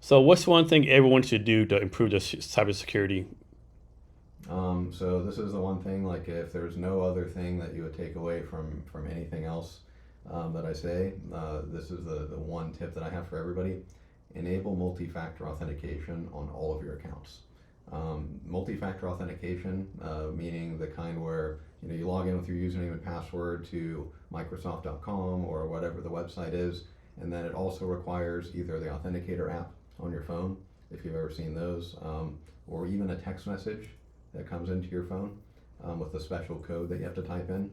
So what's one thing everyone should do to improve their cybersecurity? So this is the one thing, like if there's no other thing that you would take away from anything else that I say, this is the one tip that I have for everybody. Enable multi-factor authentication on all of your accounts. Multi-factor authentication, meaning the kind where you log in with your username and password to Microsoft.com or whatever the website is, and then it also requires either the Authenticator app on your phone, if you've ever seen those, or even a text message that comes into your phone with a special code that you have to type in.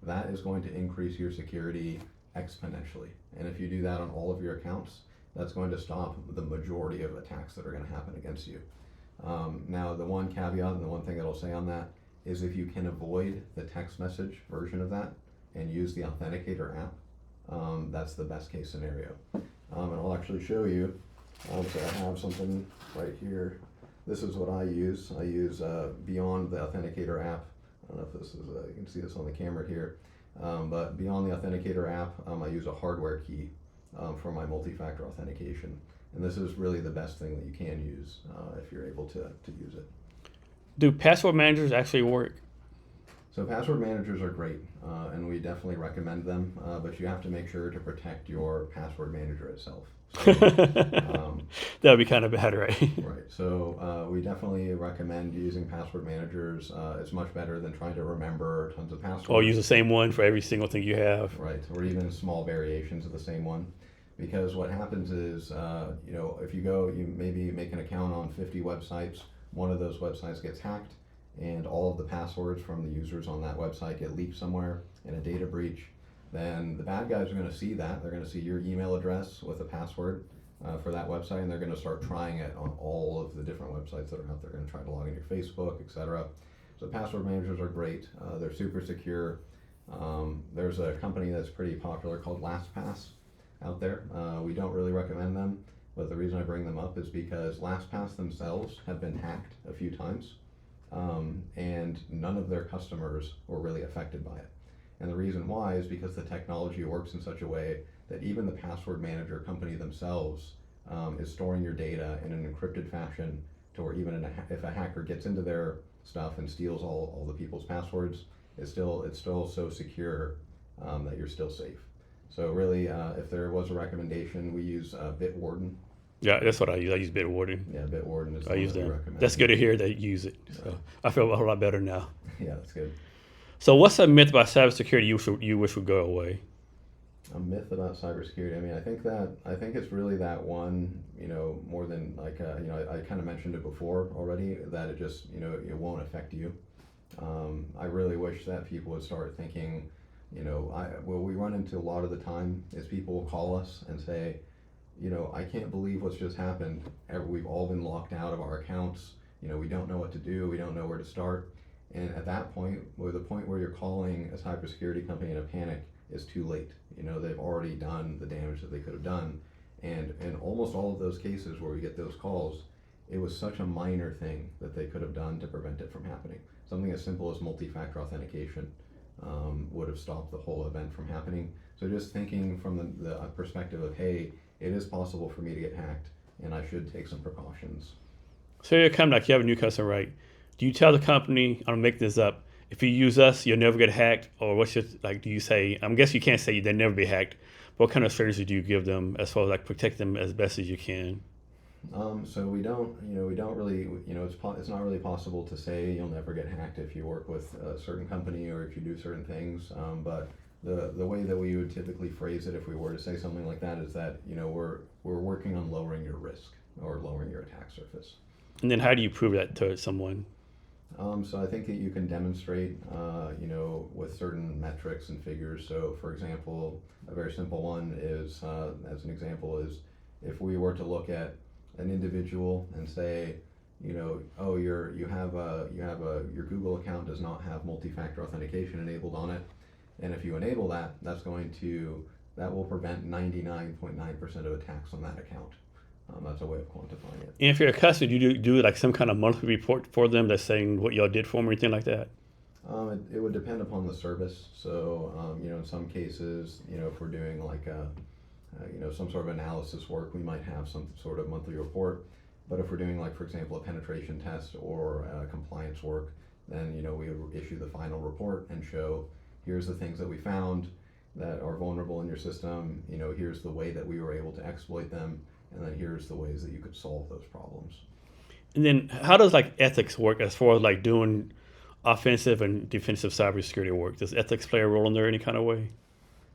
That is going to increase your security exponentially. And if you do that on all of your accounts, that's going to stop the majority of attacks that are going to happen against you. Now, the one caveat and the one thing that I'll say on that is if you can avoid the text message version of that and use the Authenticator app, that's the best case scenario. And I'll actually show you. So I have something right here. This is what I use. I use beyond the Authenticator app. I don't know if this is, you can see this on the camera here. But beyond the Authenticator app, I use a hardware key for my multi-factor authentication. And this is really the best thing that you can use if you're able to use it. Do password managers actually work? So password managers are great, and we definitely recommend them, but you have to make sure to protect your password manager itself. So, that would be kind of bad, right? Right. So we definitely recommend using password managers. It's much better than trying to remember tons of passwords. Or use the same one for every single thing you have. Right. Or even small variations of the same one. Because what happens is, if you maybe make an account on 50 websites, one of those websites gets hacked, and all of the passwords from the users on that website get leaked somewhere in a data breach, then the bad guys are going to see that. They're going to see your email address with a password for that website, and they're going to start trying it on all of the different websites that are out there. They're going to try to log in your Facebook, etc. So password managers are great. They're super secure. There's a company that's pretty popular called LastPass out there. We don't really recommend them, But the reason I bring them up is because LastPass themselves have been hacked a few times, and none of their customers were really affected by it. And the reason why is because the technology works in such a way that even the password manager company themselves is storing your data in an encrypted fashion to where even if a hacker gets into their stuff and steals all the people's passwords, it's still so secure that you're still safe. So really, if there was a recommendation, we use Bitwarden. Yeah, that's what I use. I use Bitwarden. Yeah, Bitwarden is the I one use that we them. recommend. That's good to hear that you use it. So I feel a whole lot better now. Yeah, that's good. So what's a myth about cybersecurity you wish would go away? A myth about cybersecurity. I mean, I think it's really that one. More than like I kind of mentioned it before already, that it just it won't affect you. I really wish that people would start thinking. What we run into a lot of the time is people will call us and say, I can't believe what's just happened. We've all been locked out of our accounts. We don't know what to do. We don't know where to start. And at that point, or the point where you're calling a cybersecurity company in a panic, is too late. They've already done the damage that they could have done. And in almost all of those cases where we get those calls, it was such a minor thing that they could have done to prevent it from happening. Something as simple as multi-factor authentication would have stopped the whole event from happening. So just thinking from the perspective of, hey, it is possible for me to get hacked, and I should take some precautions. So you're coming like you have a new customer, right? Do you tell the company, I'm gonna make this up, if you use us, you'll never get hacked? Or what's your, do you say, I guess you can't say they'll never be hacked. What kind of strategies do you give them as far as like protect them as best as you can? So we don't really, it's not really possible to say you'll never get hacked if you work with a certain company or if you do certain things. But the way that we would typically phrase it if we were to say something like that is that, we're working on lowering your risk or lowering your attack surface. And then how do you prove that to someone? So I think that you can demonstrate, with certain metrics and figures. So for example, a very simple one is, as an example, is if we were to look at an individual and say, oh, your Google account does not have multi-factor authentication enabled on it, and if you enable that, that will prevent 99.9% of attacks on that account. That's a way of quantifying it. And if you're a customer, do you do like some kind of monthly report for them that's saying what y'all did for them or anything like that? It would depend upon the service. So, in some cases, if we're doing like some sort of analysis work, we might have some sort of monthly report. But if we're doing, like, for example, a penetration test or compliance work, then we would issue the final report and show, here's the things that we found that are vulnerable in your system. Here's the way that we were able to exploit them, and then here's the ways that you could solve those problems. And then how does like ethics work as far as like doing offensive and defensive cybersecurity work? Does ethics play a role in there any kind of way?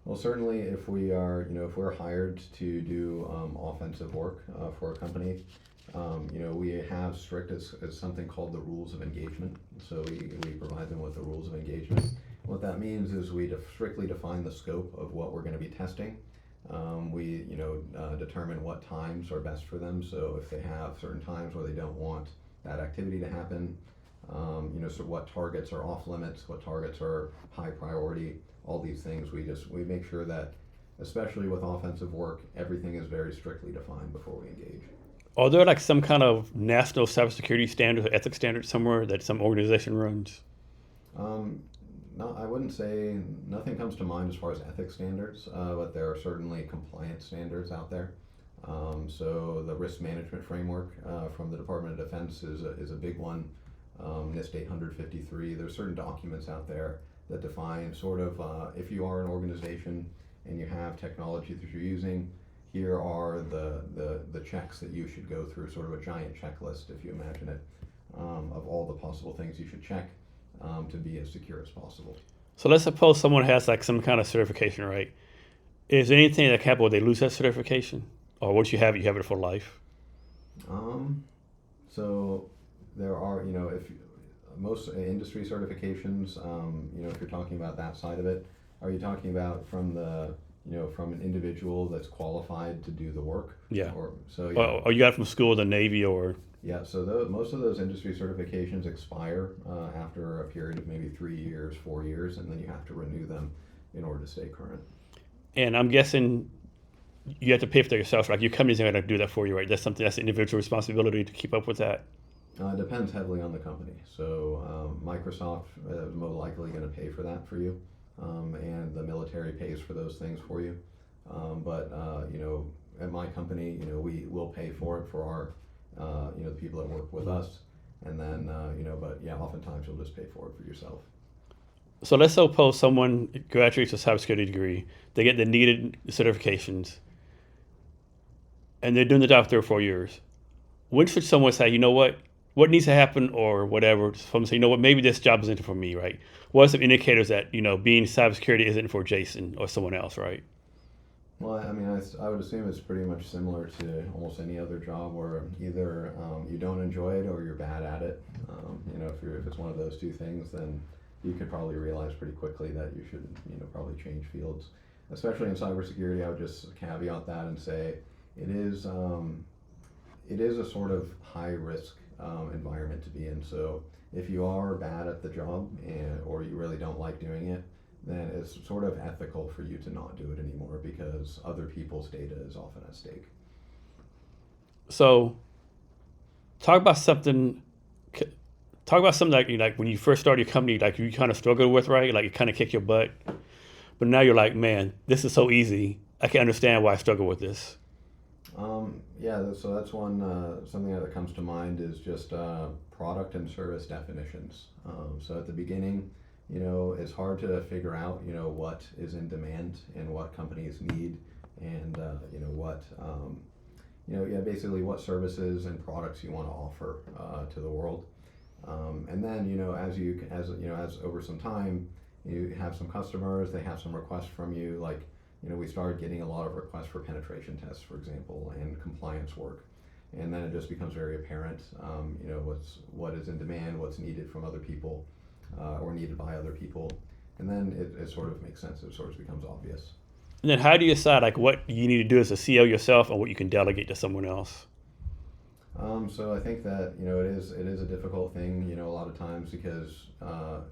Well, certainly if if we're hired to do offensive work for a company, we have strict as something called the rules of engagement. So we provide them with the rules of engagement. What that means is we strictly define the scope of what we're going to be testing. We determine what times are best for them. So if they have certain times where they don't want that activity to happen, so what targets are off limits, what targets are high priority, all these things, we make sure that, especially with offensive work, everything is very strictly defined before we engage. Are there like some kind of national cybersecurity standards or ethics standards somewhere that some organization runs? No, I wouldn't say, nothing comes to mind as far as ethics standards, but there are certainly compliance standards out there. So the risk management framework from the Department of Defense is a big one. NIST 853, there's certain documents out there that define sort of, if you are an organization and you have technology that you're using, here are the checks that you should go through, sort of a giant checklist, if you imagine it, of all the possible things you should check to be as secure as possible. So let's suppose someone has like some kind of certification, right? Is there anything that can happen where they lose that certification? Or once you have it for life? So there are, if most industry certifications, if you're talking about that side of it, are you talking about from from an individual that's qualified to do the work? Yeah. Or you got it from school, the Navy, or? Yeah, so most of those industry certifications expire after a period of maybe 3 years, 4 years, and then you have to renew them in order to stay current. And I'm guessing you have to pay for that yourself. Like your company's not going to do that for you, right? That's something that's an individual responsibility to keep up with that. It depends heavily on the company. So Microsoft is most likely going to pay for that for you, and the military pays for those things for you. But at my company, we will pay for it for our, the people that work with us, and then but yeah, oftentimes you'll just pay for it for yourself. So let's suppose someone graduates with a cybersecurity degree, they get the needed certifications, and they're doing the job 3 or 4 years. When should someone say, you know what needs to happen or whatever? Someone say, you know what, maybe this job isn't for me, right? What are some indicators that, being cybersecurity isn't for Jason or someone else, right? Well, I mean, I would assume it's pretty much similar to almost any other job where either you don't enjoy it or you're bad at it. If it's one of those two things, then you could probably realize pretty quickly that you should, probably change fields. Especially in cybersecurity, I would just caveat that and say it is a sort of high risk environment to be in. So if you are bad at the job or you really don't like doing it, then it's sort of ethical for you to not do it anymore because other people's data is often at stake. So talk about something like like when you first started your company, like you kind of struggled with, right? Like you kind of kick your butt, but now you're like, man, this is so easy. I can understand why I struggle with this. So that's something that comes to mind is just product and service definitions. So at the beginning, it's hard to figure out, what is in demand and what companies need, and basically what services and products you want to offer to the world. And then, as over some time, you have some customers, they have some requests from you, like, we started getting a lot of requests for penetration tests, for example, and compliance work. And then it just becomes very apparent, what is in demand, what's needed from other people, or needed by other people. And then it sort of makes sense, it sort of becomes obvious. And then how do you decide like what you need to do as a CEO yourself and what you can delegate to someone else? So I think that, it is a difficult thing, a lot of times because,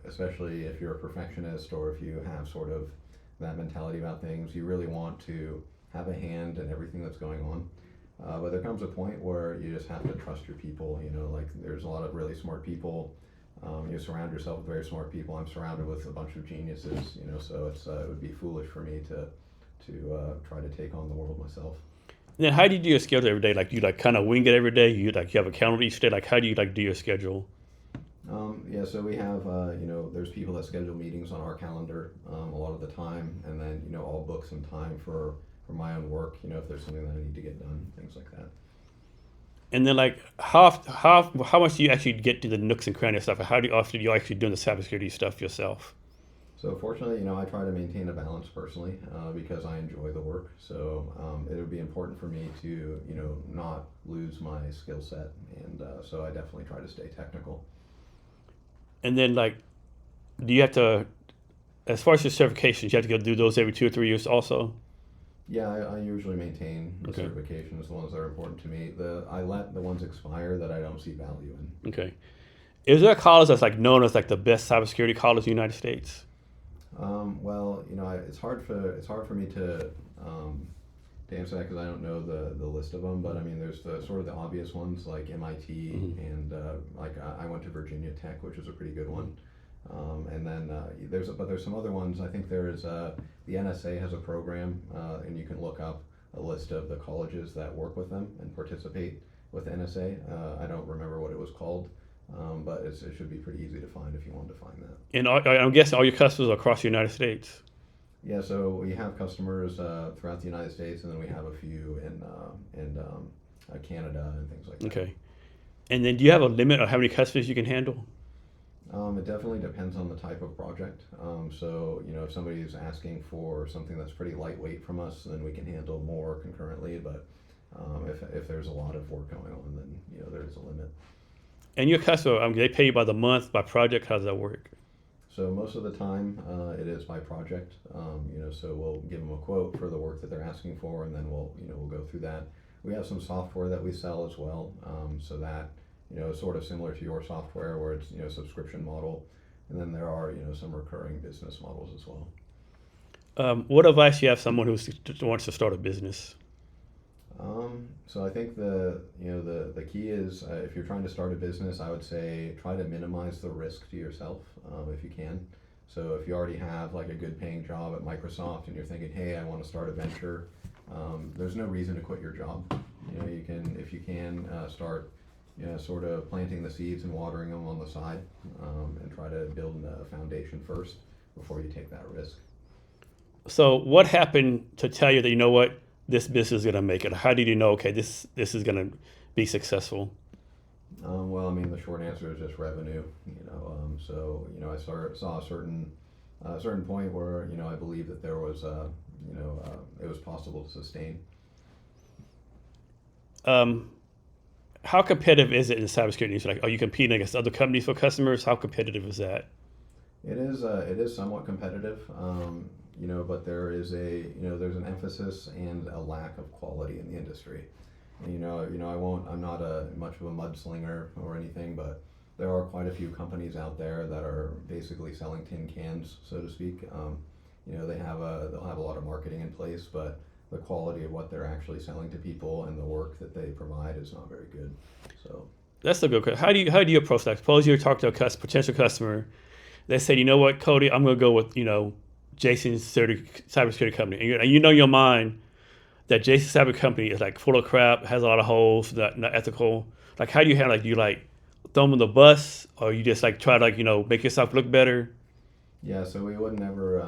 especially if you're a perfectionist or if you have sort of that mentality about things, you really want to have a hand in everything that's going on. But there comes a point where you just have to trust your people, like there's a lot of really smart people. You surround yourself with very smart people. I'm surrounded with a bunch of geniuses, so it would be foolish for me to try to take on the world myself. And then how do you do your schedule every day? Like you like kind of wing it every day? You have a calendar each day? Like how do you like do your schedule? So we have, there's people that schedule meetings on our calendar a lot of the time, and then, I'll book some time for my own work, if there's something that I need to get done, things like that. And then like how much do you actually get to the nooks and crannies stuff? How often do you actually doing the cybersecurity stuff yourself? So fortunately, I try to maintain a balance personally because I enjoy the work. So it would be important for me to, not lose my skill set, and so I definitely try to stay technical. And then like, do you have to, as far as your certifications, you have to go do those every 2 or 3 years also? Yeah, I usually maintain the Okay. certifications, the ones that are important to me. I let the ones expire that I don't see value in. Okay. Is there a college that's like known as like the best cybersecurity college in the United States? Well, it's hard for me to answer that because I don't know the list of them. But I mean, there's the sort of the obvious ones like MIT and like I went to Virginia Tech, which is a pretty good one. And then there's some other ones. I think there is the NSA has a program, and you can look up a list of the colleges that work with them and participate with NSA. I don't remember what it was called. But it should be pretty easy to find if you wanted to find that. And I'm guessing all your customers are across the United States. Yeah, so we have customers throughout the United States, and then we have a few in Canada and things like that. Okay. And then do you have a limit of how many customers you can handle? It definitely depends on the type of project. So, if somebody is asking for something that's pretty lightweight from us, then we can handle more concurrently. But if there's a lot of work going on, then, there is a limit. And your customer, they pay you by the month, by project? How does that work? So most of the time, it is by project. So we'll give them a quote for the work that they're asking for, and then we'll go through that. We have some software that we sell as well, so that is sort of similar to your software, where it's subscription model, and then there are some recurring business models as well. What advice do you have someone who wants to start a business? So I think the key is if you're trying to start a business, I would say try to minimize the risk to yourself if you can. So if you already have like a good paying job at Microsoft and you're thinking, hey, I want to start a venture, there's no reason to quit your job. You can, if you can, start, sort of planting the seeds and watering them on the side, and try to build a foundation first before you take that risk. So what happened to tell you that, you know what, this business is going to make it? How did you know, okay, this is going to be successful? Well, I mean, the short answer is just revenue. So I saw a certain point where I believe that there was it was possible to sustain. How competitive is it in the cybersecurity industry? Like, are you competing against other companies for customers? How competitive is that? It is somewhat competitive. But there is there's an emphasis and a lack of quality in the industry. I'm not much of a mudslinger or anything, but there are quite a few companies out there that are basically selling tin cans, so to speak. They'll have a lot of marketing in place, but the quality of what they're actually selling to people and the work that they provide is not very good. So That's a good question. How do you approach that? Suppose you talk to a potential customer. They say, you know what, Cody, I'm going to go with Jason's cybersecurity company, and you know in your mind that Jason's cyber company is like full of crap, has a lot of holes, not ethical. Like, how do you handle? Like, do you like throw them on the bus, or you just like try to make yourself look better? yeah, so we would never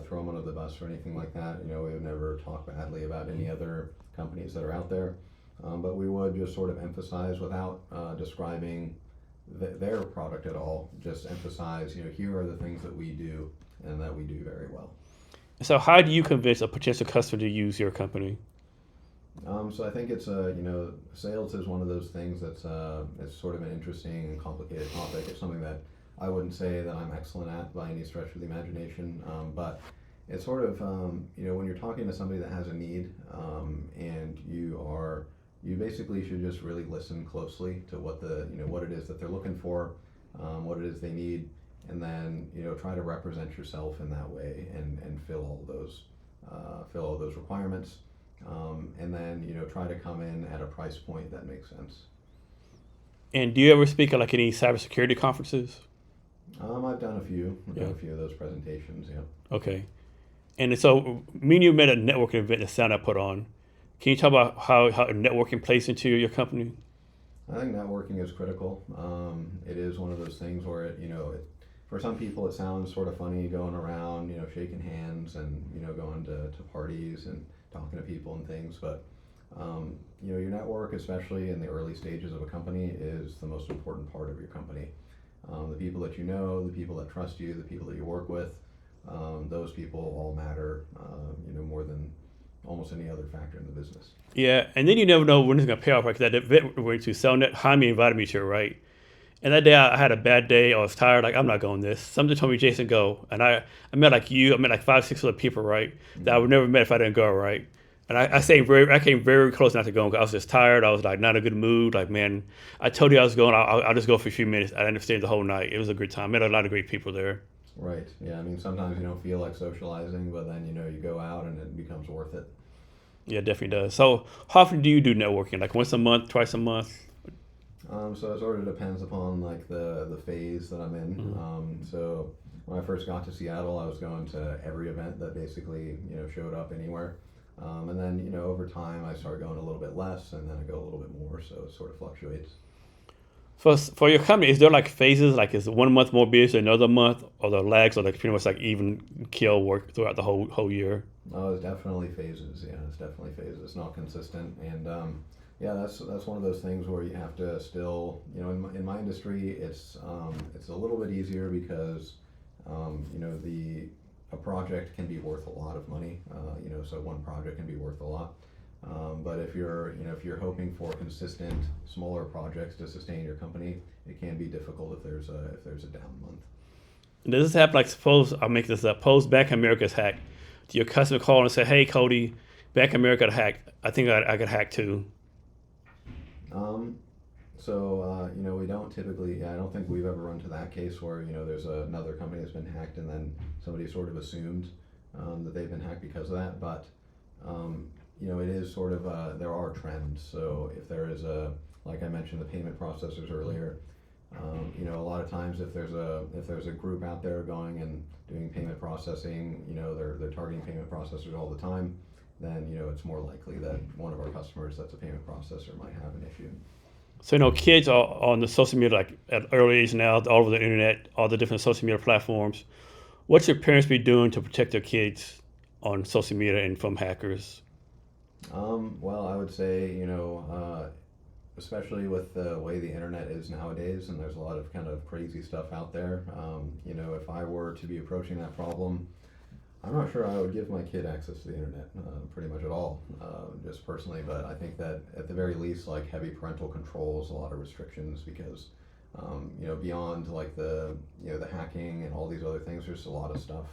throw them under the bus or anything like that. We would never talk badly about any other companies that are out there, but we would just sort of emphasize without describing their product at all. Just emphasize, here are the things that we do and that we do very well. So how do you convince a potential customer to use your company? So I think it's sales is one of those things that's it's sort of an interesting and complicated topic. It's something that I wouldn't say that I'm excellent at by any stretch of the imagination, but it's sort of when you're talking to somebody that has a need, and you basically should just really listen closely to what what it is that they're looking for, what it is they need, and then try to represent yourself in that way and fill all those requirements, and then try to come in at a price point that makes sense. And do you ever speak at like any cybersecurity conferences? I've done a few. I've done a few of those presentations. Yeah. Okay. And so me and you met at a networking event that Sound put on. Can you talk about how networking plays into your company? I think networking is critical. It is one of those things where for some people it sounds sort of funny going around, shaking hands and going to parties and talking to people and things. But your network, especially in the early stages of a company, is the most important part of your company. The people that the people that trust you, the people that you work with, those people all matter, more than almost any other factor in the business. Yeah, and then you never know when it's going to pay off, right? Because that event we went to, Cellnet, Jaime invited me to it, right? And that day I had a bad day. I was tired. Like, I'm not going this. Something told me, Jason, go. And I met like you. I met like 5, 6 other people, right? Mm-hmm. That I would never met if I didn't go, right? And I came very close not to go because I was just tired. I was like not in a good mood. Like, man, I told you I was going. I'll just go for a few minutes. I didn't stay the whole night. It was a good time. Met a lot of great people there. Right. Yeah. I mean, sometimes you don't feel like socializing, but then you go out and it becomes worth it. Yeah, it definitely does. So how often do you do networking? Like once a month, twice a month? So it sort of depends upon like the phase that I'm in. Mm-hmm. So when I first got to Seattle, I was going to every event that basically showed up anywhere. And then over time I started going a little bit less, and then I go a little bit more. So it sort of fluctuates. For your company, is there like phases? Like is 1 month more busy than another month, or the lags, or like pretty much like even kill work throughout the whole year? Oh, it's definitely phases. Yeah, it's definitely phases. It's not consistent, and yeah, that's one of those things where you have to still, in my industry, it's a little bit easier because a project can be worth a lot of money. So one project can be worth a lot. But if you're hoping for consistent smaller projects to sustain your company, it can be difficult if there's a down month. Does this happen? Like suppose I'll make this up. Suppose Bank of America's hacked. Do your customer call and say, "Hey, Cody, Bank of America got hacked. I think I got hacked too." We don't typically. I don't think we've ever run to that case where there's another company that's been hacked and then somebody sort of assumed that they've been hacked because of that. But it is sort of there are trends. So if there is like I mentioned, the payment processors earlier. A lot of times if there's a group out there going and doing payment processing, they're targeting payment processors all the time, then it's more likely that one of our customers that's a payment processor might have an issue. So kids are on the social media like at early age now, all over the internet, all the different social media platforms. What should parents be doing to protect their kids on social media and from hackers? Well, I would say, especially with the way the internet is nowadays, and there's a lot of kind of crazy stuff out there. If I were to be approaching that problem, I'm not sure I would give my kid access to the internet pretty much at all, just personally. But I think that at the very least, like heavy parental controls, a lot of restrictions, because beyond like the hacking and all these other things, there's a lot of stuff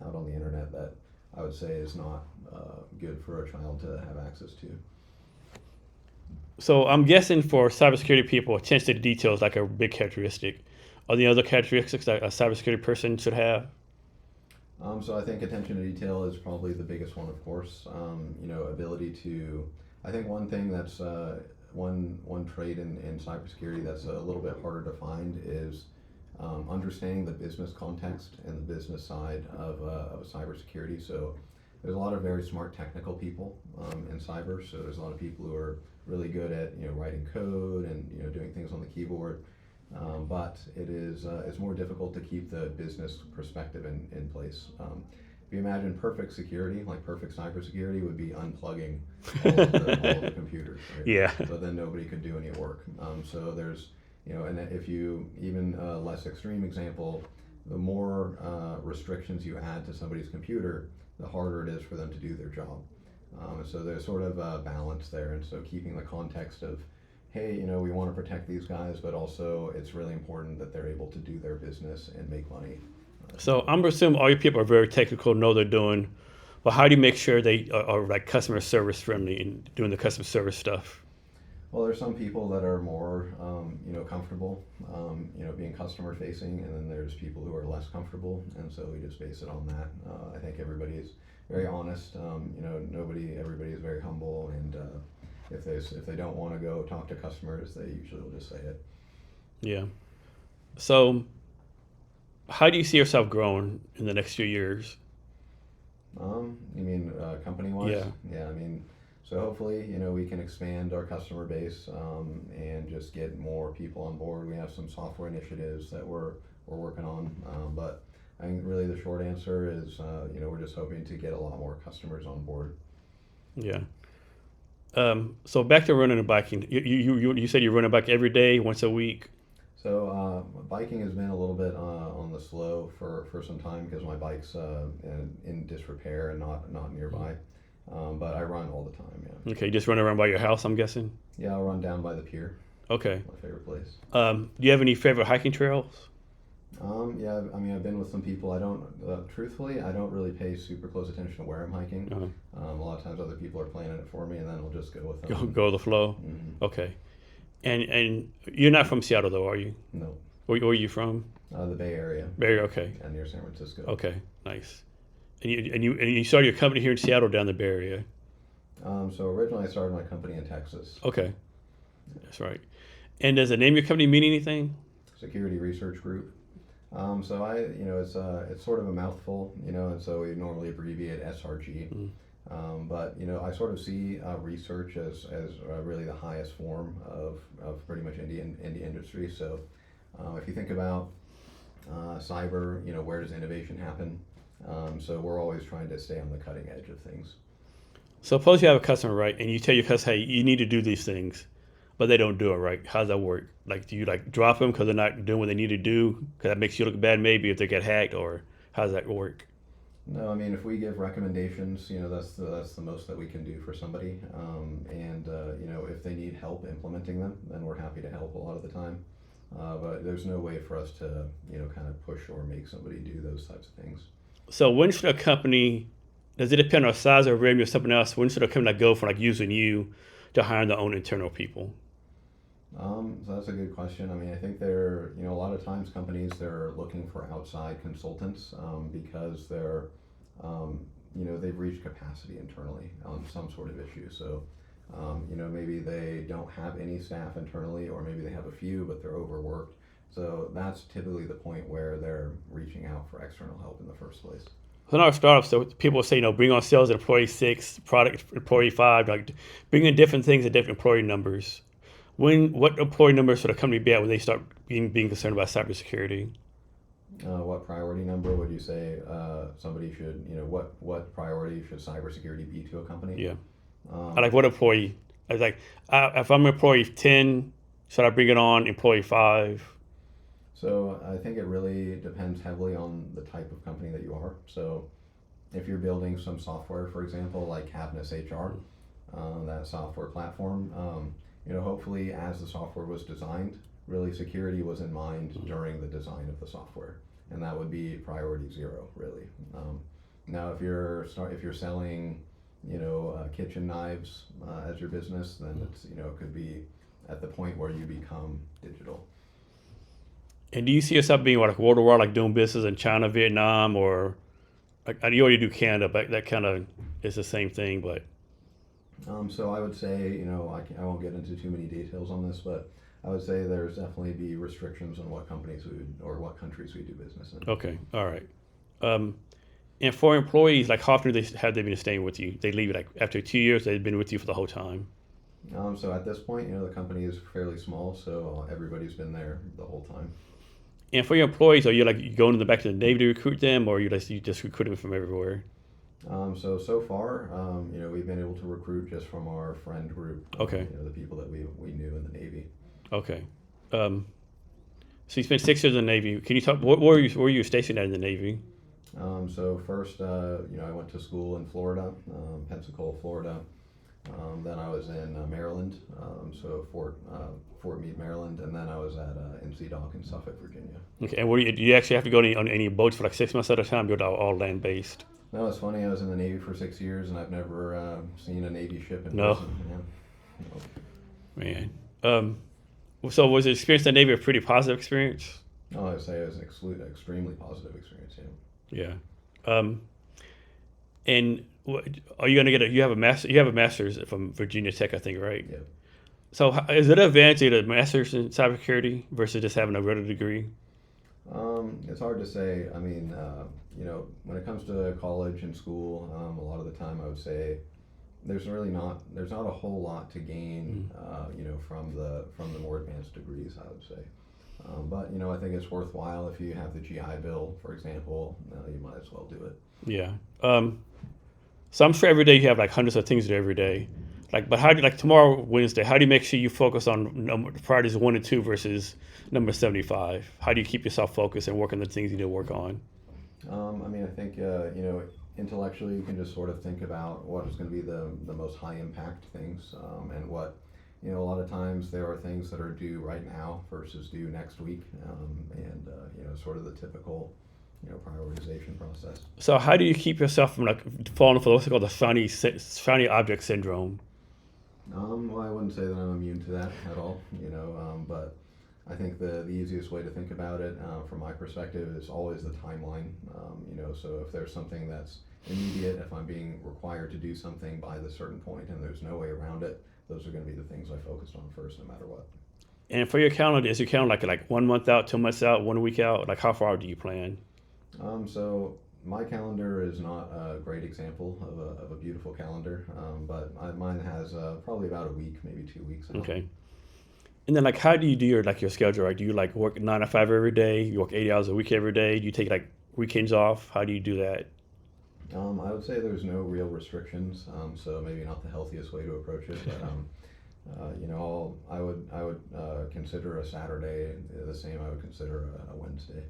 out on the internet that I would say is not good for a child to have access to. So I'm guessing for cybersecurity people, attention to detail is like a big characteristic. Are there other characteristics that a cybersecurity person should have? So I think attention to detail is probably the biggest one, of course. Ability to, I think one thing that's one trait in cybersecurity that's a little bit harder to find is understanding the business context and the business side of cybersecurity. So there's a lot of very smart technical people in cyber. So there's a lot of people who are really good at writing code and doing things on the keyboard. But it's more difficult to keep the business perspective in place. If you imagine perfect security, like perfect cybersecurity, would be unplugging all of the computers. Right? Yeah. So then nobody could do any work. So there's, and if you, even a less extreme example, the more restrictions you add to somebody's computer, the harder it is for them to do their job. So there's sort of a balance there. And so keeping the context of, hey, we want to protect these guys, but also it's really important that they're able to do their business and make money. So I'm assuming all your people are very technical, know they're doing, but how do you make sure they are like customer service friendly and doing the customer service stuff? Well, there's some people that are more, comfortable, being customer facing, and then there's people who are less comfortable, and so we just base it on that. I think everybody is very honest. Everybody is very humble, and if they don't want to go talk to customers, they usually will just say it. Yeah. So how do you see yourself growing in the next few years? You mean company-wise? Yeah. Yeah, I mean, so hopefully, we can expand our customer base and just get more people on board. We have some software initiatives that we're working on, but I think really the short answer is, we're just hoping to get a lot more customers on board. Yeah. So back to running and biking. You said you run a bike every day, once a week. So biking has been a little bit on the slow for some time because my bike's in disrepair and not nearby. But I run all the time, yeah. Okay, just run around by your house, I'm guessing? Yeah, I'll run down by the pier. Okay. My favorite place. Do you have any favorite hiking trails? Yeah, I mean, I've been with some people. Truthfully, I don't really pay super close attention to where I'm hiking. Uh-huh. A lot of times other people are planning it for me, and then I'll just go with them. Go with the flow? Mm-hmm. Okay. And you're not from Seattle, though, are you? No. Where are you from? The Bay Area. Bay Area, okay. And near San Francisco. Okay, nice. And you started your company here in Seattle, down the Bay Area. So originally I started my company in Texas. Okay, that's right. And does the name of your company mean anything? Security Research Group. So it's sort of a mouthful, and so we normally abbreviate SRG. Mm. But I sort of see research as really the highest form of pretty much any industry. So if you think about cyber, where does innovation happen? So we're always trying to stay on the cutting edge of things. Suppose you have a customer, right, and you tell your customer, hey, you need to do these things, but they don't do it right. How does that work? Like, do you drop them because they're not doing what they need to do? Because that makes you look bad maybe if they get hacked, or how does that work? No, I mean, if we give recommendations, that's the most that we can do for somebody. If they need help implementing them, then we're happy to help a lot of the time. But there's no way for us to, kind of push or make somebody do those types of things. So when should a company, does it depend on size or revenue or something else? When should a company go from using you to hiring their own internal people? So that's a good question. I mean, I think they're, a lot of times companies, they're looking for outside consultants because they're, they've reached capacity internally on some sort of issue. So, maybe they don't have any staff internally, or maybe they have a few, but they're overworked. So that's typically the point where they're reaching out for external help in the first place. So in our startups, so people say, bring on sales at employee 6, product employee 5, like bring in different things at different employee numbers. What employee numbers should a company be at when they start being concerned about cybersecurity? What priority number would you say somebody should, what priority should cybersecurity be to a company? Yeah. I like what employee. I was like, if I'm employee 10, should I bring it on employee 5? So I think it really depends heavily on the type of company that you are. So if you're building some software, for example, like Cavness HR, that software platform, hopefully as the software was designed, really security was in mind during the design of the software, and that would be priority 0, really. Now, if you're selling, kitchen knives as your business, then it's it could be at the point where you become digital. And do you see yourself being like world war, like doing business in China, Vietnam, or like you already do Canada, but that kind of is the same thing, but. So I would say, I won't get into too many details on this, but I would say there's definitely be restrictions on what companies or what countries we do business in. Okay, all right. And for employees, like how often have they been staying with you? They leave like after 2 years, they've been with you for the whole time. So at this point, the company is fairly small, so everybody's been there the whole time. And for your employees, are you like going in the back to the Navy to recruit them, or you just recruit them from everywhere? So far, we've been able to recruit just from our friend group. Okay. The people that we knew in the Navy. Okay. So you spent 6 years in the Navy. Can you talk? Where were you stationed at in the Navy? So first, I went to school in Florida, Pensacola, Florida. Then I was in Maryland, so Fort Meade, Maryland, and then I was at MC Dock in Suffolk, Virginia. Okay. And do you actually have to go on any boats for like 6 months at a time? You're all land based. No, it's funny. I was in the Navy for 6 years, and I've never seen a Navy ship in No. person. Yeah. No. Man. So was the experience in the Navy a pretty positive experience? No, I would say it was an extremely positive experience. Yeah. Yeah. And are you gonna get you have a master? You have a master's from Virginia Tech, I think, right? Yeah. So is it an advantage to get a master's in cybersecurity versus just having a regular degree? It's hard to say. I mean, when it comes to college and school, a lot of the time I would say there's not a whole lot to gain, from the more advanced degrees, I would say. But I think it's worthwhile if you have the GI Bill, for example. You might as well do it. Yeah. So I'm sure every day you have like hundreds of things to do every day. But how do you, like tomorrow, Wednesday, how do you make sure you focus on priorities 1 and 2 versus number 75? How do you keep yourself focused and work on the things you need to work on? I think, intellectually you can just sort of think about what is going to be the most high impact things, and what, a lot of times there are things that are due right now versus due next week, and sort of the typical, prioritization process. So how do you keep yourself from like falling for what's called the shiny object syndrome? Well, I wouldn't say that I'm immune to that at all, but I think the easiest way to think about it, from my perspective, is always the timeline. So if there's something that's immediate, if I'm being required to do something by the certain point and there's no way around it, those are going to be the things I focused on first, no matter what. And for your calendar, is your calendar like 1 month out, 2 months out, 1 week out? Like how far out do you plan? So my calendar is not a great example of a beautiful calendar, but mine has probably about a week, maybe 2 weeks out. Okay. And then how do you do your schedule? Right? Do you work 9 to 5 every day? You work 80 hours a week every day? Do you take weekends off? How do you do that? I would say there's no real restrictions, so maybe not the healthiest way to approach it, but I would consider a Saturday the same I would consider a Wednesday.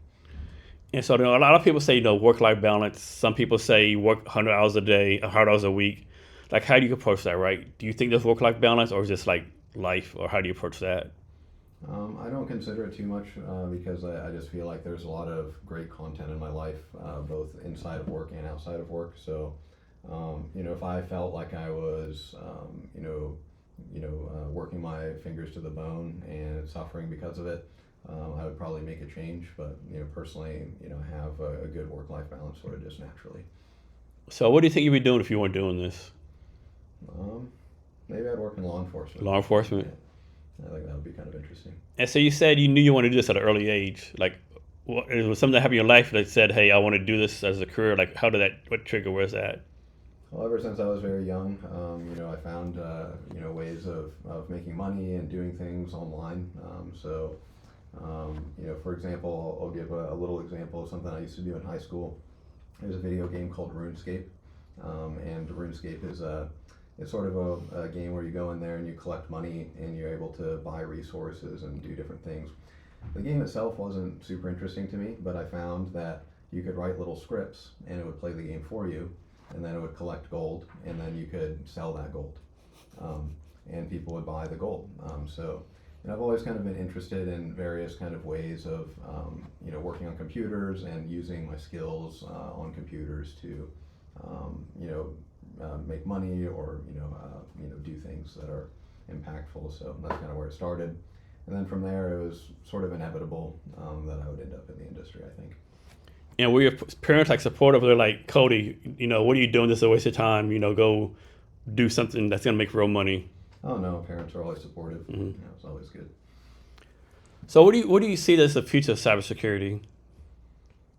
And so a lot of people say work-life balance. Some people say you work 100 hours a day, 100 hours a week. How do you approach that? Right? Do you think there's work-life balance, or is this life, or how do you approach that? I don't consider it too much, because I just feel like there's a lot of great content in my life, both inside of work and outside of work. So, if I felt like I was, working my fingers to the bone and suffering because of it, I would probably make a change. But personally, have a good work-life balance sort of just naturally. So what do you think you'd be doing if you weren't doing this? Maybe I'd work in law enforcement. Law enforcement? Yeah, I think that would be kind of interesting. And so you said you knew you wanted to do this at an early age. Like, it was something that happened in your life that said, hey, I want to do this as a career. Like, what trigger was that? Well, ever since I was very young, I found, ways of making money and doing things online. For example, I'll give a little example of something I used to do in high school. There's a video game called RuneScape, and RuneScape is it's sort of a game where you go in there and you collect money and you're able to buy resources and do different things. The game itself wasn't super interesting to me, but I found that you could write little scripts and it would play the game for you, and then it would collect gold, and then you could sell that gold, and people would buy the gold. And I've always kind of been interested in various kind of ways of working on computers and using my skills on computers to make money or do things that are impactful. So that's kind of where it started, and then from there it was sort of inevitable that I would end up in the industry, I think. And were your parents like supportive? They're like, Cody, what are you doing? This is a waste of time. Go do something that's gonna make real money. Oh no, parents are always supportive. Mm-hmm. It's always good. So what do you see as the future of cybersecurity?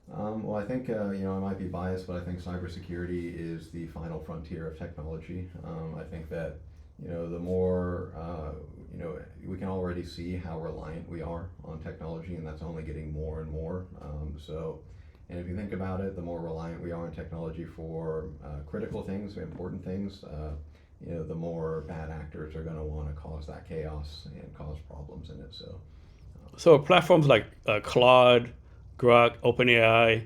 Well, I think I might be biased, but I think cybersecurity is the final frontier of technology. I think that the more we can already see how reliant we are on technology, and that's only getting more and more. And if you think about it, the more reliant we are on technology for critical things, important things, the more bad actors are going to want to cause that chaos and cause problems in it. So platforms like Claude, Grok, OpenAI,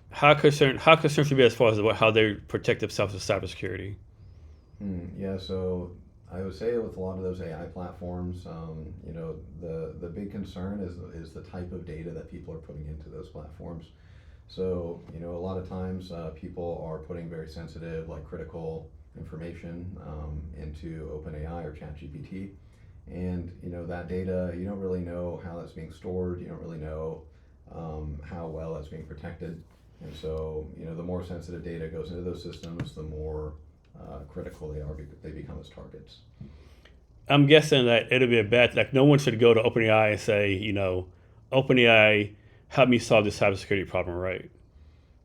how concerned should you be as far as how they protect themselves with cybersecurity? Yeah, so I would say with a lot of those AI platforms, the big concern is the type of data that people are putting into those platforms. So a lot of times people are putting very sensitive, like critical information into OpenAI or ChatGPT, and that data, you don't really know how that's being stored. You don't really know how well that's being protected, and so the more sensitive data goes into those systems, the more critical they become as targets. I'm guessing that it'll be like no one should go to OpenAI and say, OpenAI, help me solve this cybersecurity problem, right?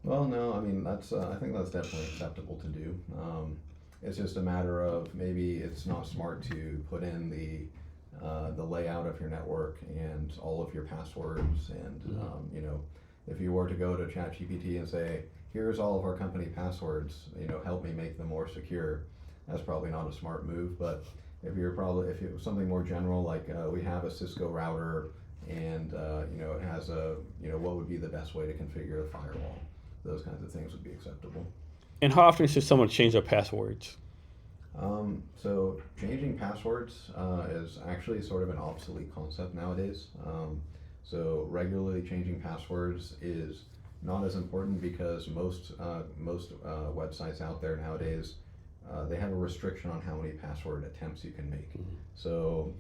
Well, no, I mean I think that's definitely acceptable to do. It's just a matter of maybe it's not smart to put in the layout of your network and all of your passwords, and if you were to go to ChatGPT and say, here's all of our company passwords, help me make them more secure, that's probably not a smart move. But if it was something more general, like we have a Cisco router, and it has what would be the best way to configure a firewall, those kinds of things would be acceptable. And how often should someone change their passwords? So changing passwords is actually sort of an obsolete concept nowadays. So regularly changing passwords is not as important because most websites out there nowadays, they have a restriction on how many password attempts you can make. Mm-hmm. So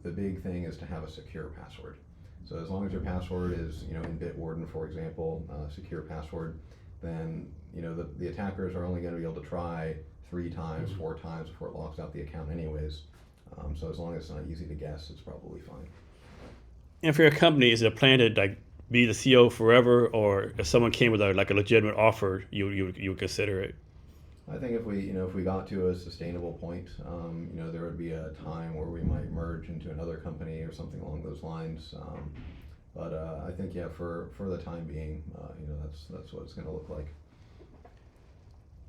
the big thing is to have a secure password. So as long as your password is in Bitwarden, for example, secure password, then the attackers are only going to be able to try 3 times, 4 times before it locks out the account anyways. So as long as it's not easy to guess, it's probably fine. And for your company, is it a plan to be the CEO forever, or if someone came with a legitimate offer, you would consider it? I think if we got to a sustainable point, there would be a time where we might merge into another company or something along those lines. But I think for the time being, that's what it's going to look like.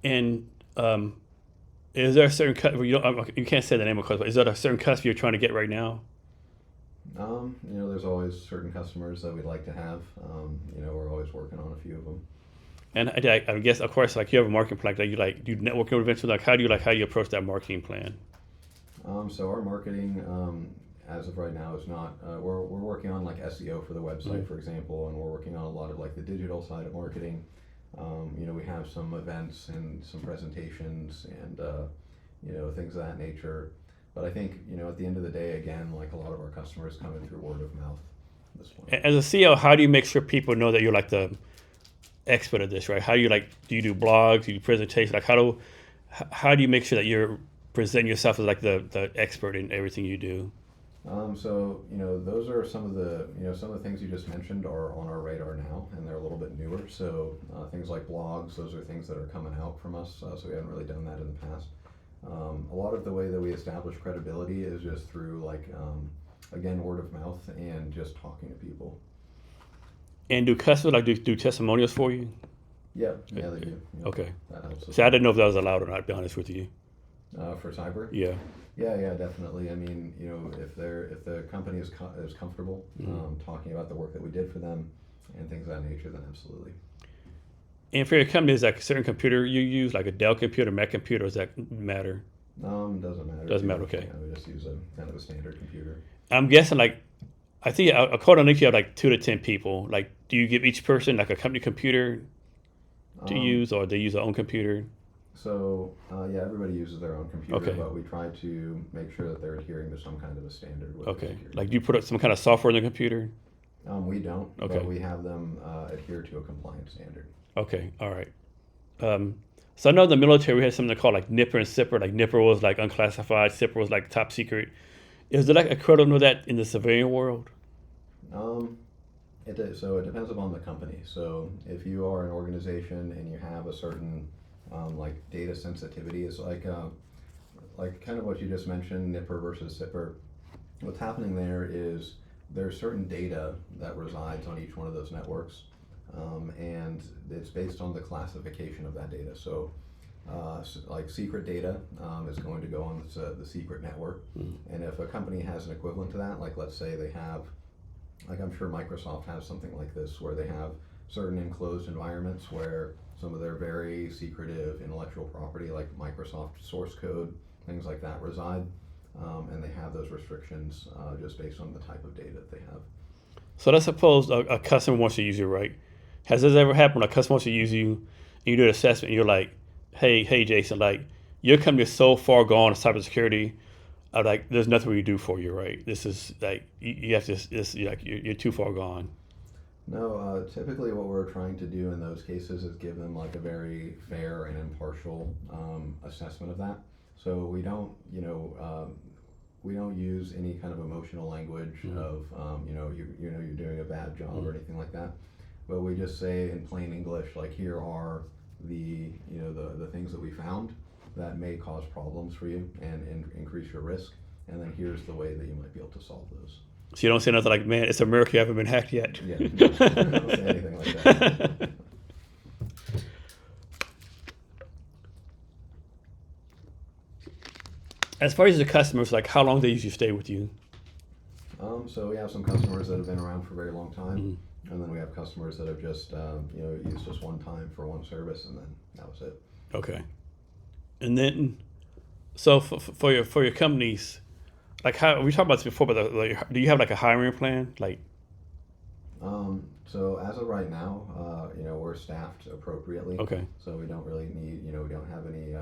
And is there a certain you can't say the name of customer, but is there a certain customer you're trying to get right now? There's always certain customers that we'd like to have. We're always working on a few of them. And I guess, of course, you have a marketing plan. Do networking events. How do you approach that marketing plan? So our marketing, as of right now, is not. We're working on SEO for the website, mm-hmm. for example, and we're working on a lot of the digital side of marketing. We have some events and some presentations and things of that nature. But I think at the end of the day, again, a lot of our customers come in through word of mouth at this point. As a CEO, how do you make sure people know that you're the expert at this, right? How do you do you do blogs, do you do presentations? Like how do you make sure that you're presenting yourself as like the expert in everything you do? So those are some of the things you just mentioned are on our radar now, and they're a little bit newer. So things like blogs, those are things that are coming out from us. So we haven't really done that in the past. A lot of the way that we establish credibility is just through again, word of mouth and just talking to people. And do customers do testimonials for you? Yeah, they do. Yeah, Okay. that helps us. So I didn't know if that was allowed or not, to be honest with you. For cyber? Yeah. Yeah, definitely. I mean, if the company is comfortable talking about the work that we did for them and things of that nature, then absolutely. And for your company, is like a certain computer you use, like a Dell computer, Mac computer, does that matter? Doesn't matter. Doesn't matter, okay. We just use a kind of a standard computer. I'm guessing I think according to you have like 2 to 10 people. Like, do you give each person like a company computer to use, or they use their own computer? So yeah, everybody uses their own computer, Okay. but we try to make sure that they're adhering to some kind of a standard with Okay. security. Like, do you put up some kind of software in the computer? We don't, Okay. but we have them adhere to a compliance standard. Okay. All right. So I know in the military we had something called like Nipper and Sipper. Like Nipper was like unclassified, Sipper was like top secret. Is there like equivalent of that in the civilian world? So it depends upon the company. So if you are an organization and you have a certain like data sensitivity, is like kind of what you just mentioned, Nipper versus Sipper. What's happening there is there's certain data that resides on each one of those networks, and it's based on the classification of that data. So like secret data is going to go on the secret network, and if a company has an equivalent to that, like let's say they have, like I'm sure Microsoft has something like this, where they have certain enclosed environments where some of their very secretive intellectual property, like Microsoft source code, things like that reside, and they have those restrictions just based on the type of data that they have. So let's suppose a customer wants to use you, right? Has this ever happened? A customer wants to use you, and you do an assessment, and you're like, hey, Jason, like your company is so far gone in cybersecurity, like there's nothing we can do for you, right? This is like you have to. You're too far gone. No, typically what we're trying to do in those cases is give them like a very fair and impartial assessment of that. So we don't, we don't use any kind of emotional language of, you're doing a bad job or anything like that. But we just say in plain English, like here are the things that we found that may cause problems for you and increase your risk, and then here's the way that you might be able to solve those. So you don't say nothing like, man, it's a miracle you haven't been hacked yet. Yeah, no, don't say anything like that. As far as the customers, like how long they usually stay with you? So we have some customers that have been around for a very long time, and then we have customers that have just used us one time for one service, and then that was it. Okay. And then, so for your companies, like how we talked about this before, but do you have like a hiring plan? Like, so as of right now, we're staffed appropriately. okay. So we don't really need, we don't have any,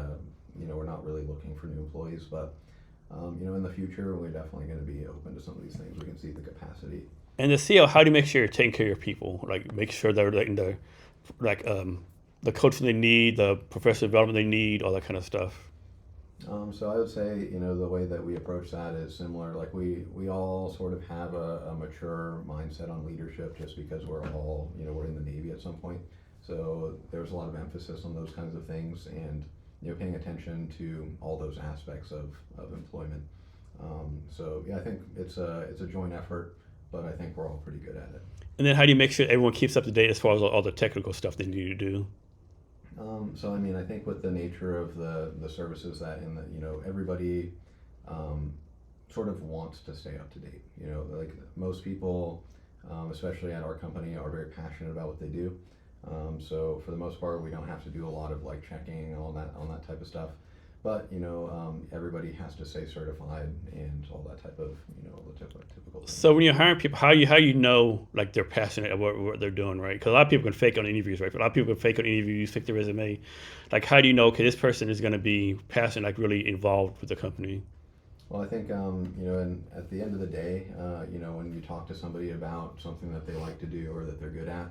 we're not really looking for new employees, but in the future, we're definitely going to be open to some of these things. We can see the capacity. And the CEO, how do you make sure you're taking care of your people? Like, make sure they're getting the coaching they need, the professional development they need, all that kind of stuff. So I would say, the way that we approach that is similar. Like we all sort of have a mature mindset on leadership, just because we're all, we're in the Navy at some point. So there's a lot of emphasis on those kinds of things, and paying attention to all those aspects of employment. So yeah, I think it's a joint effort, but I think we're all pretty good at it. And then how do you make sure everyone keeps up to date as far as all the technical stuff they need to do? So I mean, I think with the nature of the services that everybody sort of wants to stay up to date. Like most people, especially at our company, are very passionate about what they do. So for the most part, we don't have to do a lot of like checking on that type of stuff. But everybody has to stay certified and all that type of the typical things. So when you're hiring people, how you know like they're passionate about what they're doing, right? Because a lot of people can fake on interviews, right? A lot of people can fake on interviews, fake their resume. Like how do you know? Okay, this person is going to be passionate, like really involved with the company. Well, I think and at the end of the day, when you talk to somebody about something that they like to do or that they're good at,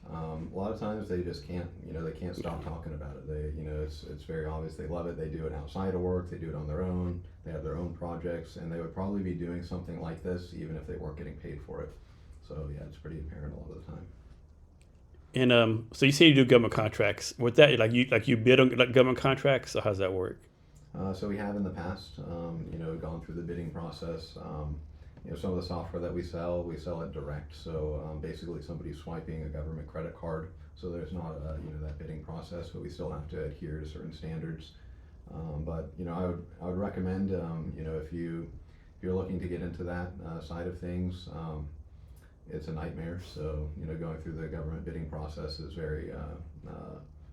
A lot of times they just can't, they can't stop talking about it. It's very obvious they love it. They do it outside of work. They do it on their own. They have their own projects, and they would probably be doing something like this even if they weren't getting paid for it. So yeah, it's pretty apparent a lot of the time. And so you say you do government contracts. With that, you bid on like government contracts, or how's that work? So we have in the past, gone through the bidding process. Some of the software that we sell it direct. So basically, somebody's swiping a government credit card. So there's not that bidding process, but we still have to adhere to certain standards. But I would recommend if you're looking to get into that side of things, it's a nightmare. So going through the government bidding process is very